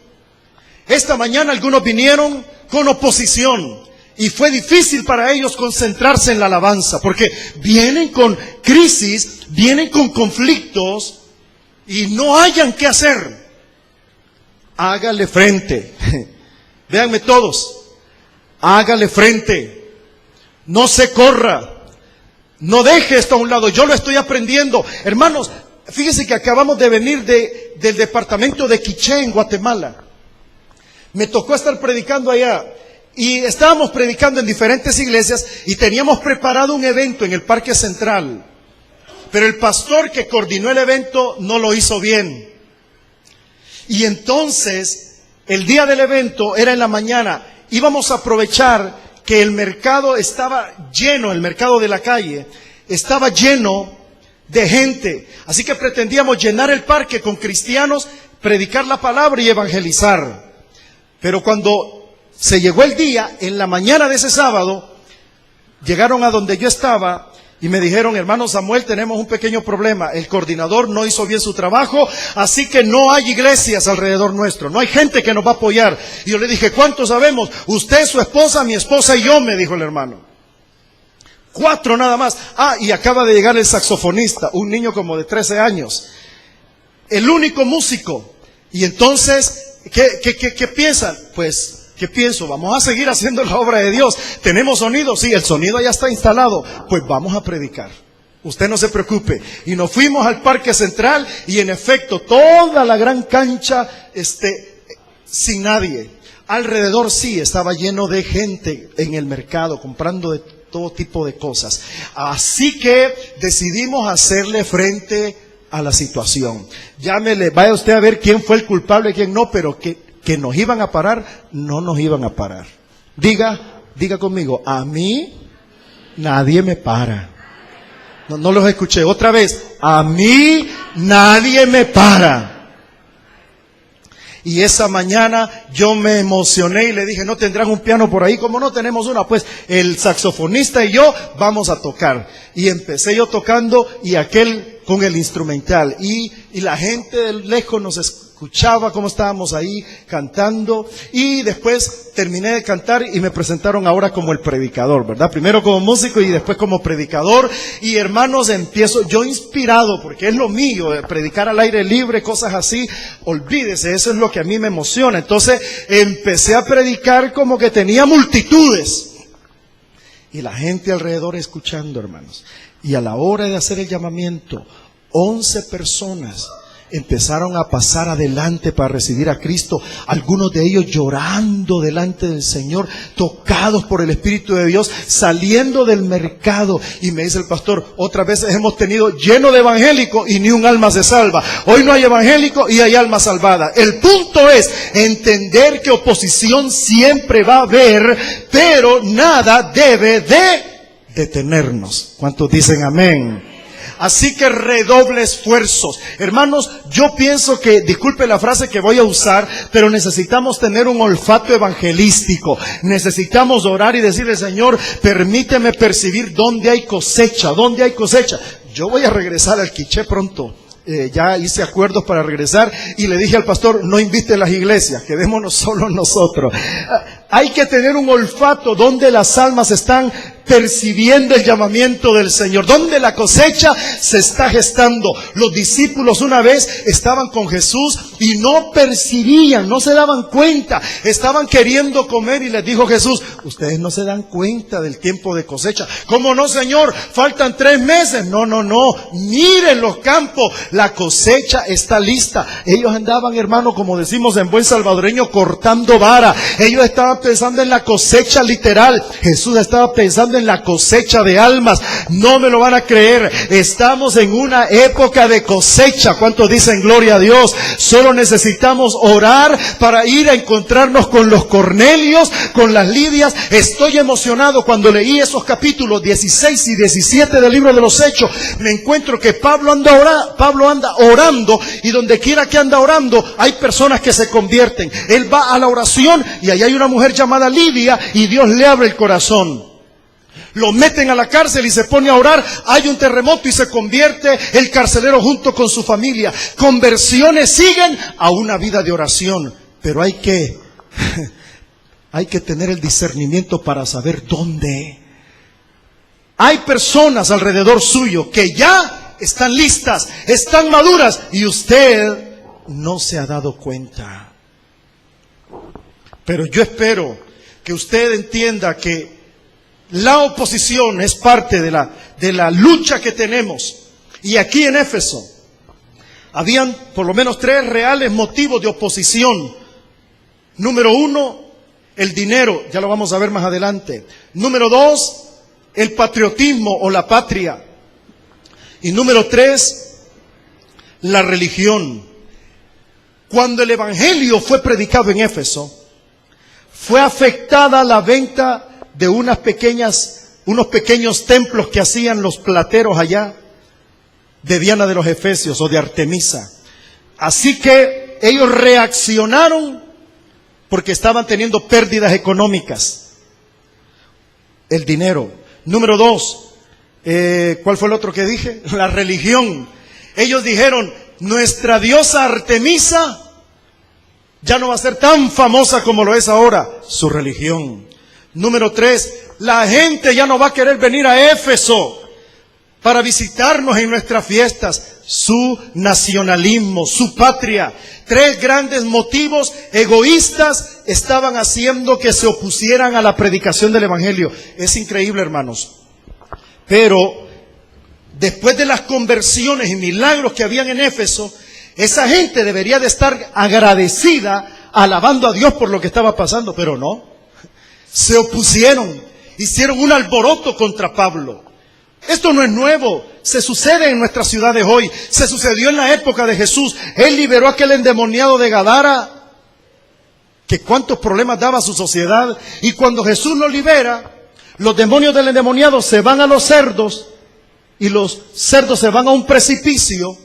Esta mañana algunos vinieron con oposición y fue difícil para ellos concentrarse en la alabanza, porque vienen con crisis, vienen con conflictos y no hayan qué hacer. Hágale frente. Véanme todos, hágale frente. No se corra. No deje esto a un lado. Yo lo estoy aprendiendo. Hermanos, fíjense que acabamos de venir del departamento de Quiché, en Guatemala. Me tocó estar predicando allá y estábamos predicando en diferentes iglesias y teníamos preparado un evento en el Parque Central. Pero el pastor que coordinó el evento no lo hizo bien. Y entonces, el día del evento era en la mañana. Íbamos a aprovechar que el mercado estaba lleno, el mercado de la calle, estaba lleno de gente. Así que pretendíamos llenar el parque con cristianos, predicar la palabra y evangelizar. Pero cuando se llegó el día, en la mañana de ese sábado, llegaron a donde yo estaba y me dijeron, hermano Samuel, tenemos un pequeño problema. El coordinador no hizo bien su trabajo, así que no hay iglesias alrededor nuestro. No hay gente que nos va a apoyar. Y yo le dije, ¿cuántos sabemos? Usted, su esposa, mi esposa y yo, me dijo el hermano. 4 nada más. Ah, y acaba de llegar el saxofonista, un niño como de 13 años. El único músico. Y entonces... ¿Qué piensan? Pues, ¿qué pienso? Vamos a seguir haciendo la obra de Dios. ¿Tenemos sonido? Sí, el sonido ya está instalado. Pues vamos a predicar. Usted no se preocupe. Y nos fuimos al Parque Central y en efecto, toda la gran cancha, sin nadie. Alrededor sí, estaba lleno de gente en el mercado, comprando de todo tipo de cosas. Así que decidimos hacerle frente a la situación. Llámele, vaya usted a ver quién fue el culpable y quién no, pero que nos iban a parar, no nos iban a parar. Diga conmigo, a mí nadie me para. No los escuché. Otra vez, a mí nadie me para. Y esa mañana yo me emocioné y le dije, ¿no tendrán un piano por ahí? ¿Cómo no tenemos una? Pues el saxofonista y yo vamos a tocar. Y empecé yo tocando y aquel con el instrumental. Y la gente de lejos nos escuchaba cómo estábamos ahí cantando. Y después terminé de cantar y me presentaron ahora como el predicador, ¿verdad? Primero como músico y después como predicador. Y hermanos, empiezo yo inspirado, porque es lo mío, predicar al aire libre, cosas así. Olvídese, eso es lo que a mí me emociona. Entonces empecé a predicar como que tenía multitudes. Y la gente alrededor escuchando, hermanos. Y a la hora de hacer el llamamiento, 11 personas empezaron a pasar adelante para recibir a Cristo, algunos de ellos llorando delante del Señor, tocados por el Espíritu de Dios, saliendo del mercado. Y me dice el pastor, otras veces hemos tenido lleno de evangélicos y ni un alma se salva. Hoy no hay evangélicos y hay alma salvada. El punto es entender que oposición siempre va a haber, pero nada debe de detenernos. ¿Cuántos dicen amén? Así que redoble esfuerzos. Hermanos, yo pienso que, disculpe la frase que voy a usar, pero necesitamos tener un olfato evangelístico. Necesitamos orar y decirle, Señor, permíteme percibir dónde hay cosecha, dónde hay cosecha. Yo voy a regresar al Quiché pronto. Ya hice acuerdos para regresar y le dije al pastor, no invite a las iglesias, quedémonos solo nosotros. Hay que tener un olfato donde las almas están percibiendo el llamamiento del Señor, donde la cosecha se está gestando. Los discípulos una vez estaban con Jesús y no percibían, no se daban cuenta, estaban queriendo comer y les dijo Jesús, ustedes no se dan cuenta del tiempo de cosecha. ¿Cómo no, Señor? Faltan 3 meses. No, miren los campos, la cosecha está lista. Ellos andaban, hermano, como decimos en buen salvadoreño, cortando vara. Ellos estaban pensando en la cosecha literal. Jesús estaba pensando en la cosecha de almas. No me lo van a creer, estamos en una época de cosecha. ¿Cuántos dicen gloria a Dios? Solo necesitamos orar para ir a encontrarnos con los Cornelios, con las Lidias. Estoy emocionado cuando leí esos capítulos 16 y 17 del libro de los Hechos. Me encuentro que Pablo anda orando, y donde quiera que anda orando hay personas que se convierten. Él va a la oración y ahí hay una mujer llamada Lidia y Dios le abre el corazón. Lo meten a la cárcel y se pone a orar. Hay un terremoto y se convierte el carcelero junto con su familia. Conversiones siguen a una vida de oración. Pero hay que tener el discernimiento para saber dónde. Hay personas alrededor suyo que ya están listas, están maduras, y usted no se ha dado cuenta. Pero yo espero que usted entienda que la oposición es parte de la lucha que tenemos. Y aquí en Éfeso habían por lo menos 3 reales motivos de oposición. Número 1, el dinero, ya lo vamos a ver más adelante. Número 2, el patriotismo o la patria. Y número 3, la religión. Cuando el evangelio fue predicado en Éfeso, fue afectada la venta de unos pequeños templos que hacían los plateros allá, de Diana de los Efesios o de Artemisa. Así que ellos reaccionaron porque estaban teniendo pérdidas económicas. El dinero. Número 2, ¿cuál fue el otro que dije? La religión. Ellos dijeron, nuestra diosa Artemisa ya no va a ser tan famosa como lo es ahora. Su religión. Número 3, la gente ya no va a querer venir a Éfeso para visitarnos en nuestras fiestas. Su nacionalismo, su patria. 3 grandes motivos egoístas estaban haciendo que se opusieran a la predicación del evangelio. Es increíble, hermanos. Pero después de las conversiones y milagros que habían en Éfeso, esa gente debería de estar agradecida, alabando a Dios por lo que estaba pasando, pero no. Se opusieron, hicieron un alboroto contra Pablo. Esto no es nuevo, se sucede en nuestras ciudades hoy, se sucedió en la época de Jesús. Él liberó a aquel endemoniado de Gadara, que cuántos problemas daba a su sociedad, y cuando Jesús lo libera, los demonios del endemoniado se van a los cerdos, y los cerdos se van a un precipicio,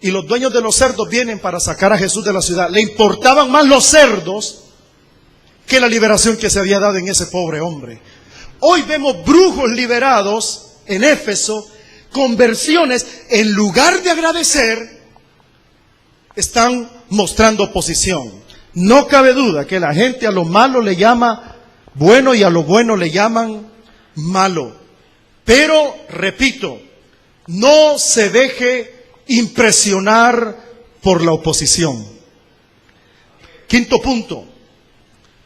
y los dueños de los cerdos vienen para sacar a Jesús de la ciudad. Le importaban más los cerdos que la liberación que se había dado en ese pobre hombre. Hoy vemos brujos liberados en Éfeso, conversiones. En lugar de agradecer, están mostrando oposición. No cabe duda que la gente a lo malo le llama bueno y a lo bueno le llaman malo. Pero, repito, no se deje impresionar por la oposición. Quinto punto.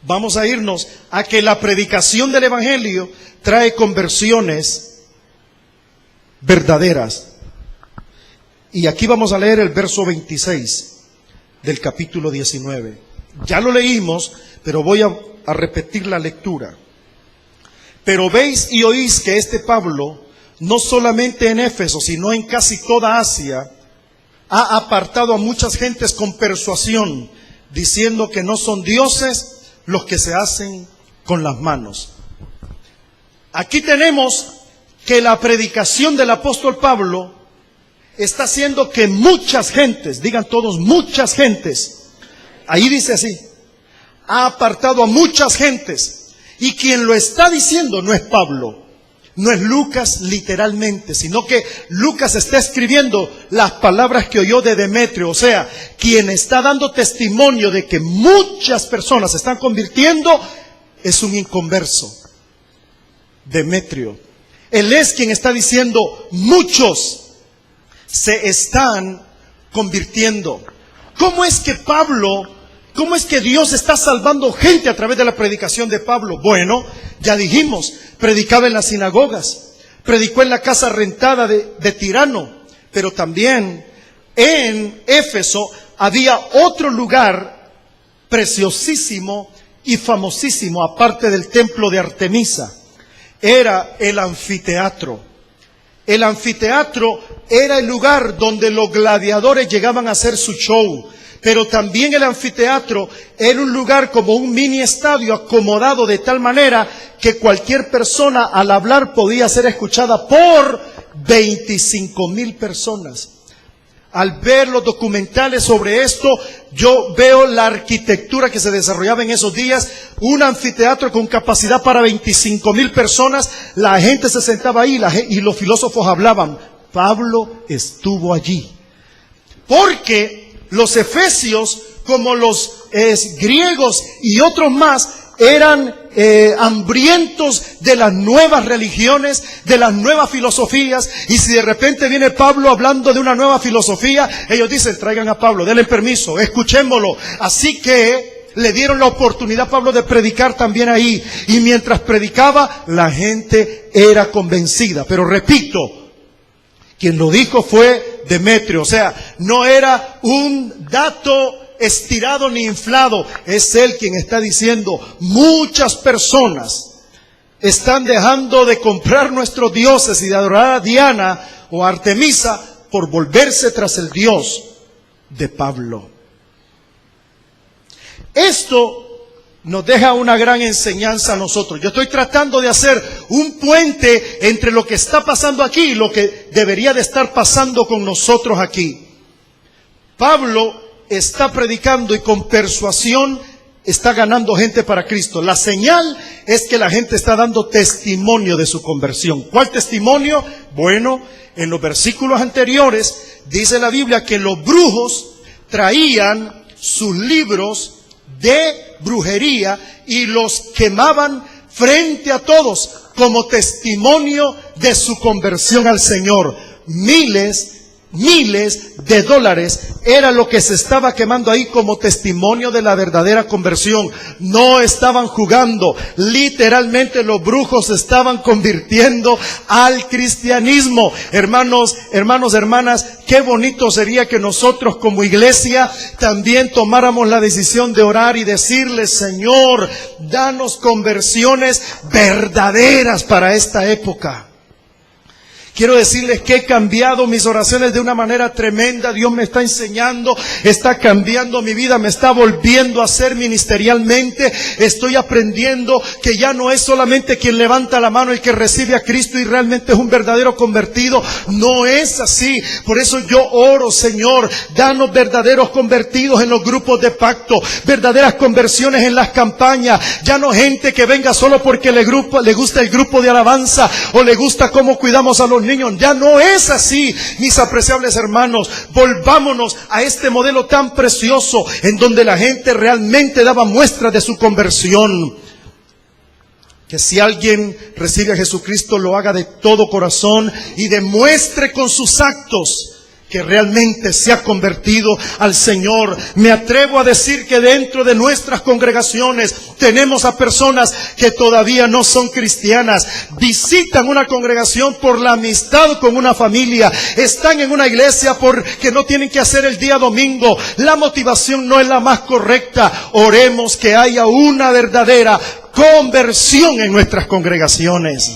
Vamos a irnos a que la predicación del evangelio trae conversiones verdaderas. Y aquí vamos a leer el verso 26 del capítulo 19. Ya lo leímos, pero voy a repetir la lectura. Pero veis y oís que este Pablo, no solamente en Éfeso, sino en casi toda Asia, ha apartado a muchas gentes con persuasión, diciendo que no son dioses los que se hacen con las manos. Aquí tenemos que la predicación del apóstol Pablo está haciendo que muchas gentes, digan todos, muchas gentes, ahí dice así, ha apartado a muchas gentes. Y quien lo está diciendo no es Pablo, no es Lucas literalmente, sino que Lucas está escribiendo las palabras que oyó de Demetrio. O sea, quien está dando testimonio de que muchas personas se están convirtiendo es un inconverso, Demetrio. Él es quien está diciendo muchos se están convirtiendo. ¿Cómo es que Dios está salvando gente a través de la predicación de Pablo? Bueno, ya dijimos, predicaba en las sinagogas, predicó en la casa rentada de Tirano, pero también en Éfeso había otro lugar preciosísimo y famosísimo, aparte del templo de Artemisa, era el anfiteatro. El anfiteatro era el lugar donde los gladiadores llegaban a hacer su show. Pero también el anfiteatro era un lugar como un mini estadio acomodado de tal manera que cualquier persona al hablar podía ser escuchada por 25,000 personas. Al ver los documentales sobre esto, yo veo la arquitectura que se desarrollaba en esos días, un anfiteatro con capacidad para 25,000 personas, la gente se sentaba ahí y los filósofos hablaban. Pablo estuvo allí. Porque los efesios, como los griegos y otros más, eran hambrientos de las nuevas religiones, de las nuevas filosofías. Y si de repente viene Pablo hablando de una nueva filosofía, ellos dicen, traigan a Pablo, denle permiso, escuchémoslo. Así que le dieron la oportunidad a Pablo de predicar también ahí. Y mientras predicaba, la gente era convencida. Pero repito, quien lo dijo fue Demetrio. O sea, no era un dato estirado ni inflado. Es él quien está diciendo, muchas personas están dejando de comprar nuestros dioses y de adorar a Diana o a Artemisa por volverse tras el Dios de Pablo. Esto nos deja una gran enseñanza a nosotros. Yo estoy tratando de hacer un puente entre lo que está pasando aquí y lo que debería de estar pasando con nosotros aquí. Pablo está predicando y con persuasión está ganando gente para Cristo. La señal es que la gente está dando testimonio de su conversión. ¿Cuál testimonio? Bueno, en los versículos anteriores dice la Biblia que los brujos traían sus libros de brujería y los quemaban frente a todos como testimonio de su conversión al Señor. Miles de dólares era lo que se estaba quemando ahí como testimonio de la verdadera conversión. No estaban jugando, literalmente los brujos se estaban convirtiendo al cristianismo. Hermanos, hermanas, qué bonito sería que nosotros como iglesia también tomáramos la decisión de orar y decirle, Señor, danos conversiones verdaderas para esta época. Quiero decirles que he cambiado mis oraciones de una manera tremenda. Dios me está enseñando, está cambiando mi vida, me está volviendo a hacer ministerialmente. Estoy aprendiendo que ya no es solamente quien levanta la mano el que recibe a Cristo y realmente es un verdadero convertido. No es así. Por eso yo oro, Señor, danos verdaderos convertidos en los grupos de pacto, verdaderas conversiones en las campañas. Ya no gente que venga solo porque le gusta el grupo de alabanza o le gusta cómo cuidamos a los niños. Ya no es así, mis apreciables hermanos. Volvámonos a este modelo tan precioso en donde la gente realmente daba muestra de su conversión. Que si alguien recibe a Jesucristo lo haga de todo corazón y demuestre con sus actos que realmente se ha convertido al Señor. Me atrevo a decir que dentro de nuestras congregaciones tenemos a personas que todavía no son cristianas. Visitan una congregación por la amistad con una familia. Están en una iglesia porque no tienen que hacer el día domingo. La motivación no es la más correcta. Oremos que haya una verdadera conversión en nuestras congregaciones.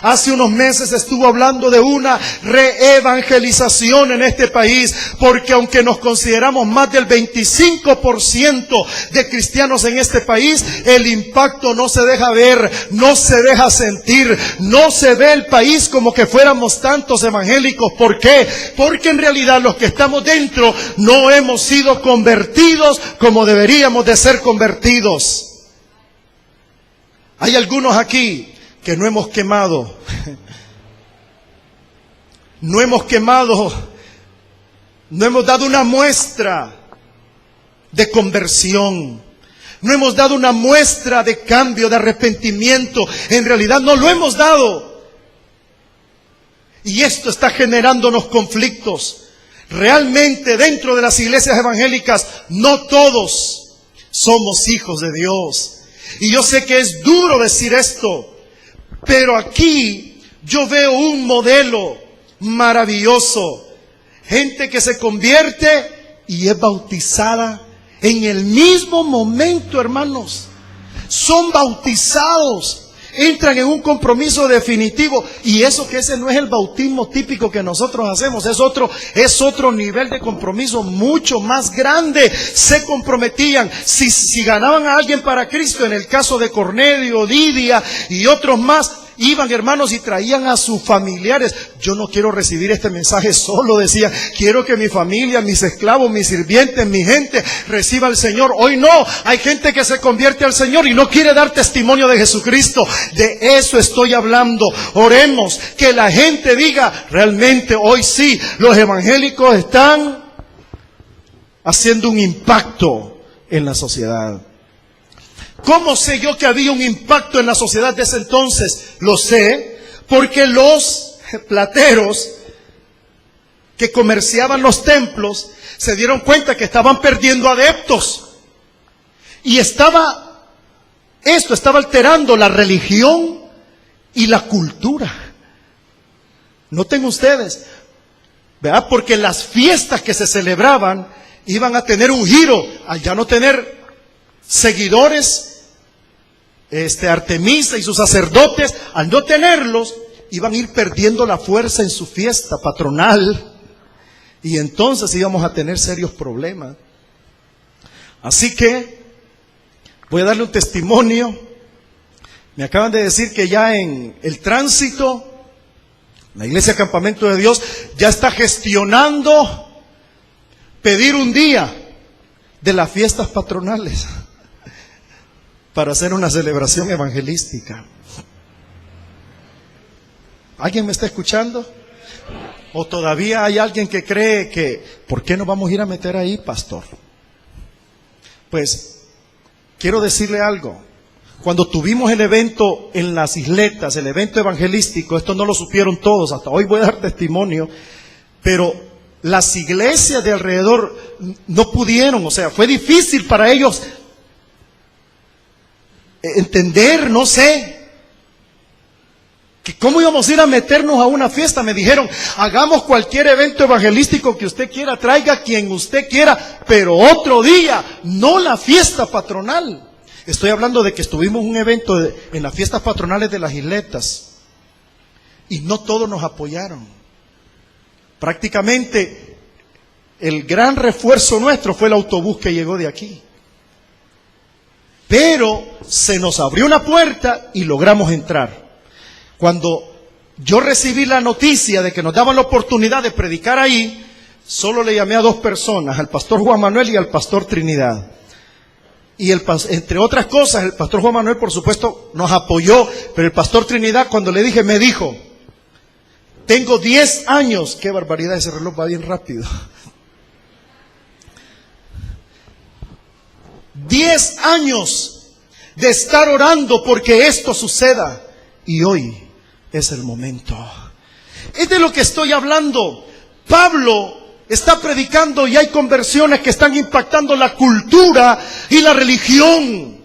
Hace unos meses estuvo hablando de una reevangelización en este país, porque aunque nos consideramos más del 25% de cristianos en este país, el impacto no se deja ver, no se deja sentir, no se ve el país como que fuéramos tantos evangélicos. ¿Por qué? Porque en realidad los que estamos dentro no hemos sido convertidos como deberíamos de ser convertidos. Hay algunos aquí que no hemos quemado, no hemos dado una muestra de conversión, no hemos dado una muestra de cambio, de arrepentimiento. En realidad no lo hemos dado. Y esto está generándonos conflictos. Realmente dentro de las iglesias evangélicas no todos somos hijos de Dios. Y yo sé que es duro decir esto, pero aquí yo veo un modelo maravilloso. Gente que se convierte y es bautizada en el mismo momento, hermanos. Son bautizados, entran en un compromiso definitivo. Y eso que ese no es el bautismo típico que nosotros hacemos. Es otro nivel de compromiso mucho más grande. Se comprometían. Si ganaban a alguien para Cristo, en el caso de Cornelio, Lidia y otros más, iban, hermanos, y traían a sus familiares. Yo no quiero recibir este mensaje solo, decía. Quiero que mi familia, mis esclavos, mis sirvientes, mi gente reciba al Señor. Hoy no, hay gente que se convierte al Señor y no quiere dar testimonio de Jesucristo. De eso estoy hablando. Oremos que la gente diga, realmente hoy sí, los evangélicos están haciendo un impacto en la sociedad. ¿Cómo sé yo que había un impacto en la sociedad de ese entonces? Lo sé porque los plateros que comerciaban los templos se dieron cuenta que estaban perdiendo adeptos. Y estaba alterando la religión y la cultura. Noten ustedes, ¿verdad? Porque las fiestas que se celebraban iban a tener un giro, al ya no tener seguidores, Artemisa y sus sacerdotes, al no tenerlos, iban a ir perdiendo la fuerza en su fiesta patronal. Y entonces íbamos a tener serios problemas. Así que voy a darle un testimonio. Me acaban de decir que ya en el tránsito, la Iglesia Campamento de Dios ya está gestionando pedir un día de las fiestas patronales para hacer una celebración evangelística. ¿Alguien me está escuchando? ¿O todavía hay alguien que cree que, ¿por qué nos vamos a ir a meter ahí, pastor? Pues, quiero decirle algo. Cuando tuvimos el evento en las isletas, el evento evangelístico, esto no lo supieron todos, hasta hoy voy a dar testimonio, pero las iglesias de alrededor no pudieron, o sea, fue difícil para ellos entender, no sé, que cómo íbamos a ir a meternos a una fiesta. Me dijeron, hagamos cualquier evento evangelístico que usted quiera, traiga quien usted quiera, pero otro día, no la fiesta patronal. Estoy hablando de que estuvimos en un evento en las fiestas patronales de las isletas y no todos nos apoyaron. Prácticamente el gran refuerzo nuestro fue el autobús que llegó de aquí. Pero se nos abrió una puerta y logramos entrar. Cuando yo recibí la noticia de que nos daban la oportunidad de predicar ahí, solo le llamé a dos personas, al pastor Juan Manuel y al pastor Trinidad. Y entre otras cosas, el pastor Juan Manuel, por supuesto, nos apoyó, pero el pastor Trinidad, cuando le dije, me dijo, tengo 10 años, qué barbaridad, ese reloj va bien rápido. 10 años de estar orando porque esto suceda, y hoy es el momento. Es de lo que estoy hablando. Pablo está predicando y hay conversiones que están impactando la cultura y la religión.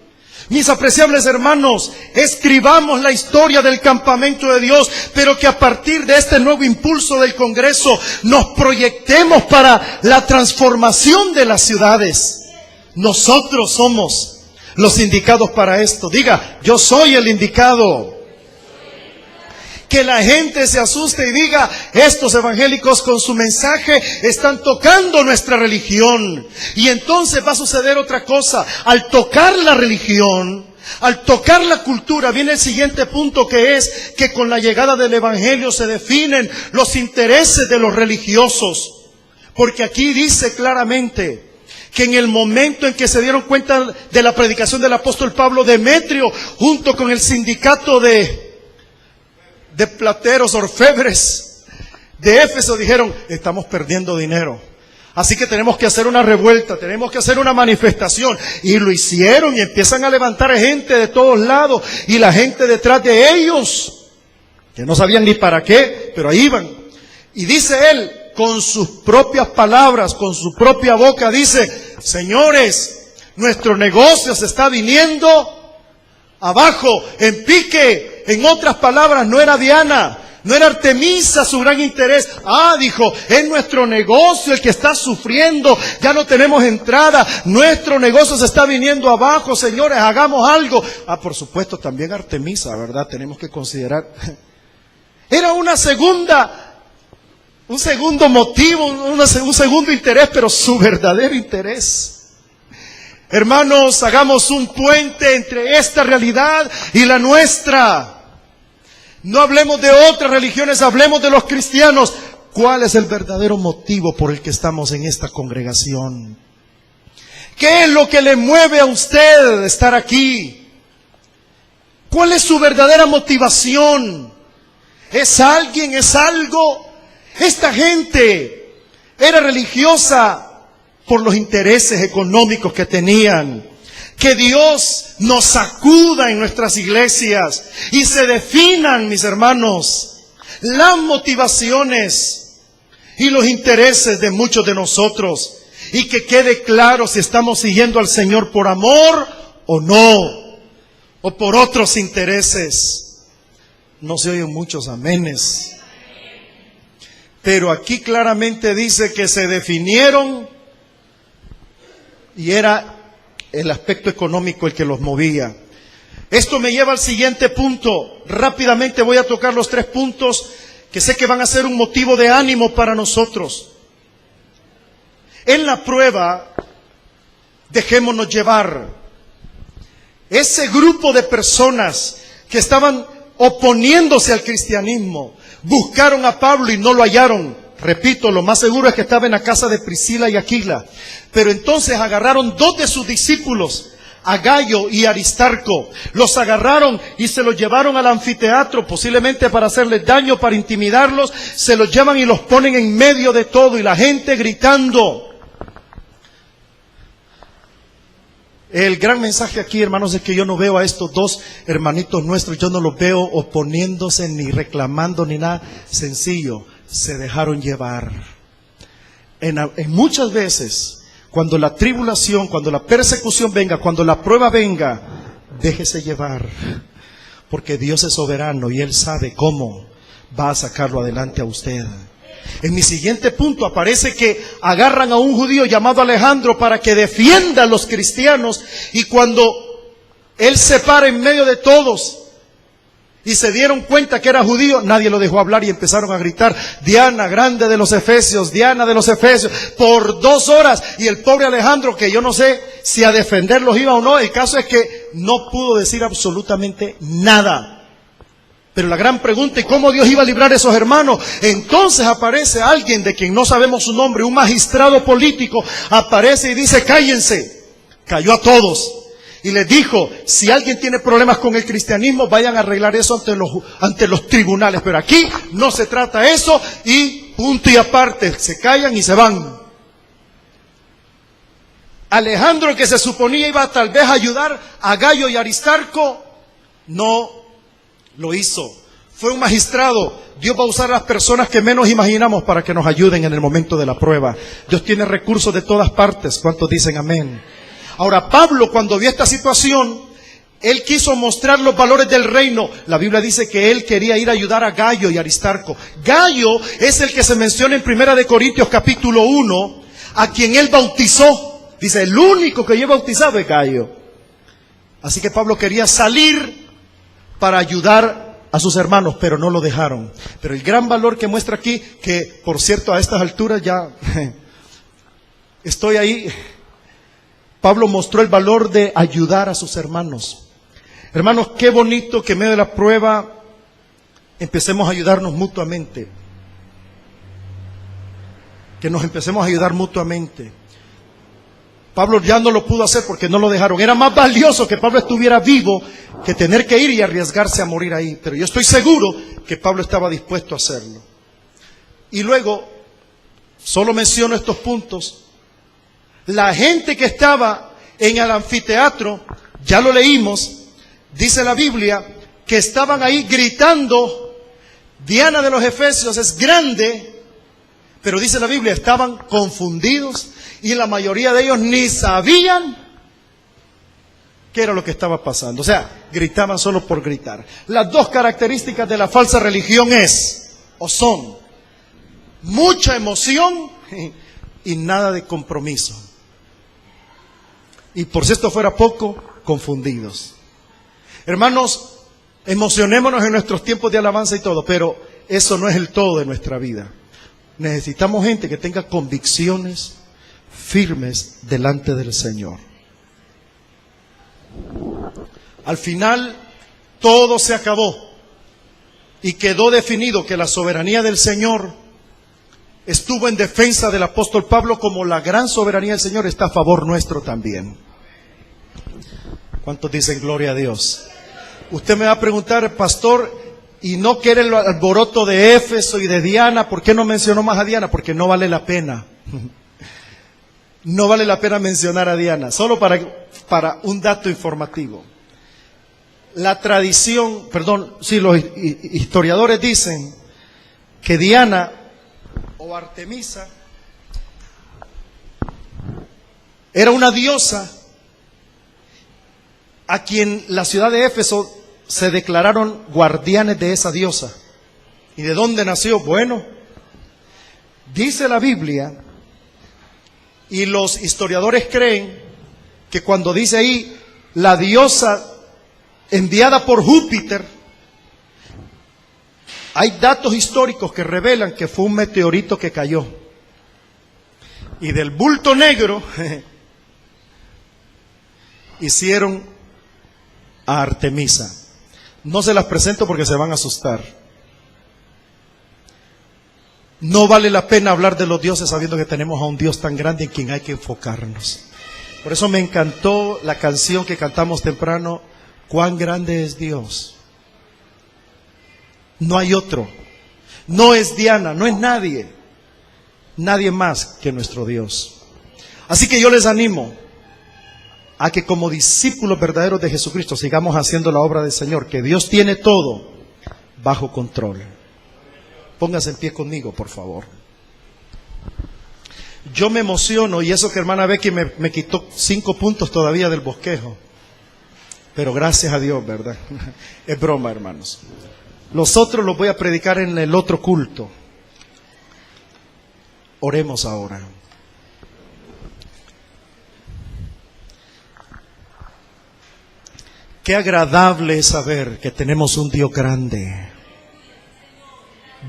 Mis apreciables hermanos, escribamos la historia del campamento de Dios, pero que a partir de este nuevo impulso del Congreso nos proyectemos para la transformación de las ciudades. Nosotros somos los indicados para esto. Diga, yo soy el indicado. Que la gente se asuste y diga, estos evangélicos con su mensaje están tocando nuestra religión. Y entonces va a suceder otra cosa. Al tocar la religión, al tocar la cultura, viene el siguiente punto, que es que con la llegada del evangelio se definen los intereses de los religiosos. Porque aquí dice claramente que en el momento en que se dieron cuenta de la predicación del apóstol Pablo, Demetrio, junto con el sindicato de plateros, orfebres de Éfeso, dijeron, estamos perdiendo dinero, así que tenemos que hacer una revuelta, tenemos que hacer una manifestación. Y lo hicieron y empiezan a levantar gente de todos lados, y la gente detrás de ellos, que no sabían ni para qué, pero ahí iban. Y dice él, con sus propias palabras, con su propia boca, dice, señores, nuestro negocio se está viniendo abajo, en pique. En otras palabras, no era Diana, no era Artemisa su gran interés. Dijo, es nuestro negocio el que está sufriendo, ya no tenemos entrada, nuestro negocio se está viniendo abajo, señores, hagamos algo. Por supuesto, también Artemisa, ¿verdad? Tenemos que considerar. Era un segundo motivo, un segundo interés, pero su verdadero interés. Hermanos, hagamos un puente entre esta realidad y la nuestra. No hablemos de otras religiones, hablemos de los cristianos. ¿Cuál es el verdadero motivo por el que estamos en esta congregación? ¿Qué es lo que le mueve a usted estar aquí? ¿Cuál es su verdadera motivación? ¿Es alguien? ¿Es algo? Esta gente era religiosa por los intereses económicos que tenían. Que Dios nos sacuda en nuestras iglesias y se definan, mis hermanos, las motivaciones y los intereses de muchos de nosotros. Y que quede claro si estamos siguiendo al Señor por amor o no, o por otros intereses. No se oyen muchos amenes. Pero aquí claramente dice que se definieron y era el aspecto económico el que los movía. Esto me lleva al siguiente punto. Rápidamente voy a tocar los 3 puntos que sé que van a ser un motivo de ánimo para nosotros. En la prueba, dejémonos llevar. Ese grupo de personas que estaban oponiéndose al cristianismo, buscaron a Pablo y no lo hallaron. Repito, lo más seguro es que estaba en la casa de Priscila y Aquila. Pero entonces agarraron 2 de sus discípulos, a Gayo y Aristarco. Los agarraron y se los llevaron al anfiteatro, posiblemente para hacerles daño, para intimidarlos. Se los llevan y los ponen en medio de todo, y la gente gritando. El gran mensaje aquí, hermanos, es que yo no veo a estos 2 hermanitos nuestros, yo no los veo oponiéndose, ni reclamando, ni nada. Sencillo, se dejaron llevar. En muchas veces, cuando la tribulación, cuando la persecución venga, cuando la prueba venga, déjese llevar, porque Dios es soberano y Él sabe cómo va a sacarlo adelante a usted. En mi siguiente punto aparece que agarran a un judío llamado Alejandro para que defienda a los cristianos, y cuando él se para en medio de todos y se dieron cuenta que era judío, nadie lo dejó hablar y empezaron a gritar, Diana, grande de los Efesios, Diana de los Efesios, por 2 horas. Y el pobre Alejandro, que yo no sé si a defenderlos iba o no, el caso es que no pudo decir absolutamente nada. Pero la gran pregunta, ¿y cómo Dios iba a librar a esos hermanos? Entonces aparece alguien de quien no sabemos su nombre, un magistrado político, aparece y dice, cállense. Cayó a todos y les dijo, si alguien tiene problemas con el cristianismo, vayan a arreglar eso ante los tribunales. Pero aquí no se trata eso, y punto y aparte, se callan y se van. Alejandro, que se suponía iba tal vez a ayudar a Gayo y Aristarco, no lo hizo. fue un magistrado. Dios va a usar a las personas que menos imaginamos para que nos ayuden en el momento de la prueba. Dios tiene recursos de todas partes. ¿Cuántos dicen amén? Ahora, Pablo, cuando vio esta situación, él quiso mostrar los valores del reino. La Biblia dice que él quería ir a ayudar a Gayo y Aristarco. Gayo es el que se menciona en 1 Corintios capítulo 1, a quien él bautizó. Dice, el único que yo he bautizado es Gayo. Así que Pablo quería salir para ayudar a sus hermanos, pero no lo dejaron. Pero el gran valor que muestra aquí, que por cierto a estas alturas ya estoy ahí, Pablo mostró el valor de ayudar a sus hermanos. Hermanos, qué bonito que en medio de la prueba empecemos a ayudarnos mutuamente. Que nos empecemos a ayudar mutuamente. Pablo ya no lo pudo hacer porque no lo dejaron. Era más valioso que Pablo estuviera vivo que tener que ir y arriesgarse a morir ahí. Pero yo estoy seguro que Pablo estaba dispuesto a hacerlo. Y luego, solo menciono estos puntos. La gente que estaba en el anfiteatro, ya lo leímos, dice la Biblia, que estaban ahí gritando, Diana de los Efesios es grande, pero dice la Biblia, estaban confundidos y la mayoría de ellos ni sabían qué era lo que estaba pasando. O sea, gritaban solo por gritar. Las dos características de la falsa religión son mucha emoción y nada de compromiso. Y por si esto fuera poco, confundidos. Hermanos, emocionémonos en nuestros tiempos de alabanza y todo, pero eso no es el todo de nuestra vida. Necesitamos gente que tenga convicciones firmes delante del Señor. Al final, todo se acabó y quedó definido que la soberanía del Señor estuvo en defensa del apóstol Pablo, como la gran soberanía del Señor está a favor nuestro también. ¿Cuántos dicen gloria a Dios? Usted me va a preguntar, pastor, ¿y no quiere el alboroto de Éfeso y de Diana? ¿Por qué no mencionó más a Diana? Porque no vale la pena. No vale la pena mencionar a Diana. Solo para un dato informativo. La tradición, los historiadores dicen que Diana o Artemisa era una diosa a quien la ciudad de Éfeso se declararon guardianes de esa diosa. ¿Y de dónde nació? Bueno, dice la Biblia, y los historiadores creen que cuando dice ahí la diosa enviada por Júpiter, hay datos históricos que revelan que fue un meteorito que cayó. Y del bulto negro hicieron a Artemisa. No se las presento porque se van a asustar. No vale la pena hablar de los dioses sabiendo que tenemos a un Dios tan grande en quien hay que enfocarnos. Por eso me encantó la canción que cantamos temprano, cuán grande es Dios. No hay otro. No es Diana, no es nadie. Nadie más que nuestro Dios. Así que yo les animo a que como discípulos verdaderos de Jesucristo sigamos haciendo la obra del Señor, que Dios tiene todo bajo control. Póngase en pie conmigo, por favor. Yo me emociono, y eso que hermana Becky me quitó 5 puntos todavía del bosquejo. Pero gracias a Dios, ¿verdad? Es broma, hermanos. Los otros los voy a predicar en el otro culto. Oremos ahora. Qué agradable es saber que tenemos un Dios grande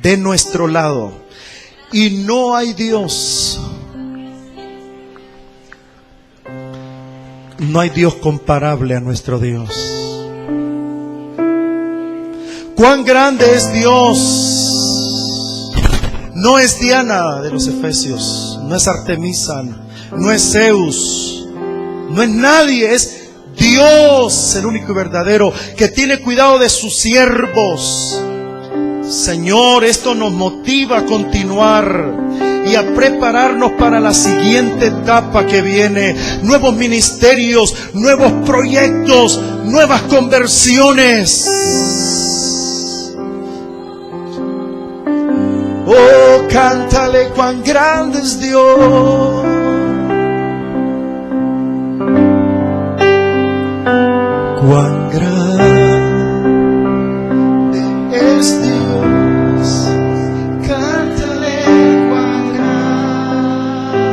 de nuestro lado. Y no hay Dios. No hay Dios comparable a nuestro Dios. Cuán grande es Dios. No es Diana de los Efesios, no es Artemisa, no es Zeus, no es nadie, es Dios, el único y verdadero, que tiene cuidado de sus siervos. Señor, esto nos motiva a continuar y a prepararnos para la siguiente etapa que viene. Nuevos ministerios, nuevos proyectos, nuevas conversiones. cántale cuán grande es Dios. Cuán grande es Dios. Cántale cuán grande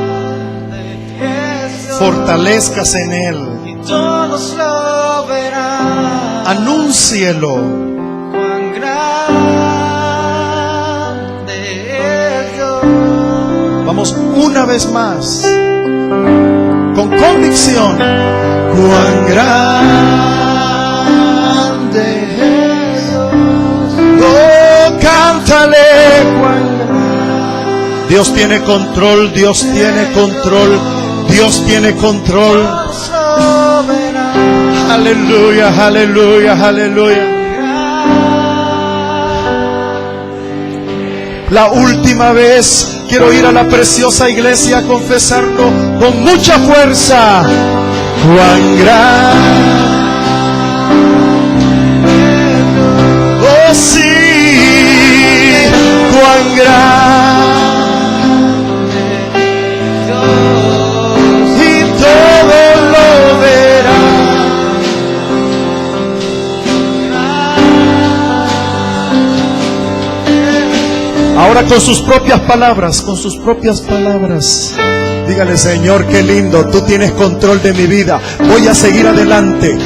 es Dios. Fortalezcase en Él. Y todos lo verán. Anúncielo. Cuán grande es Dios. Vamos una vez más. Con convicción. Cuán grande es Dios. Oh, cántale cuán grande. Dios tiene control, Dios tiene control, Dios tiene control. Aleluya, aleluya, aleluya. La última vez quiero ir a la preciosa iglesia a confesarlo con mucha fuerza. Cuán grande, oh sí, cuán grande Dios, y todo lo verá. Ahora con sus propias palabras, dígale: Señor, qué lindo, tú tienes control de mi vida. Voy a seguir adelante,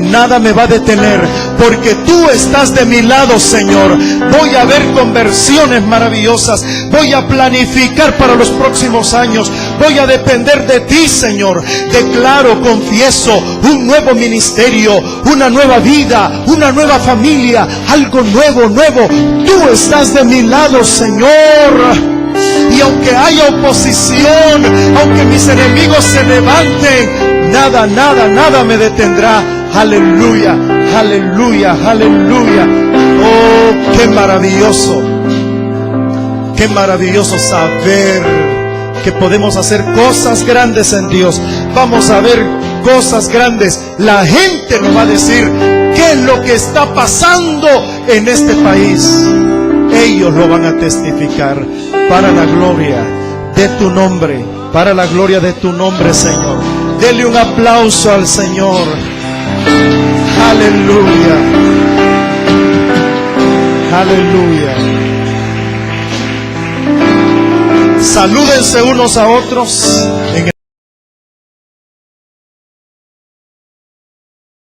nada me va a detener, porque tú estás de mi lado, Señor. Voy a ver conversiones maravillosas, voy a planificar para los próximos años, voy a depender de ti, Señor. Declaro, confieso, un nuevo ministerio, una nueva vida, una nueva familia, algo nuevo. Tú estás de mi lado, Señor. Y aunque haya oposición, aunque mis enemigos se levanten, nada me detendrá. Aleluya, aleluya, aleluya. Oh, qué maravilloso saber que podemos hacer cosas grandes en Dios. Vamos a ver cosas grandes. La gente nos va a decir qué es lo que está pasando en este país. Ellos lo van a testificar para la gloria de tu nombre, para la gloria de tu nombre, Señor. Dele un aplauso al Señor. Aleluya, aleluya. Salúdense unos a otros en el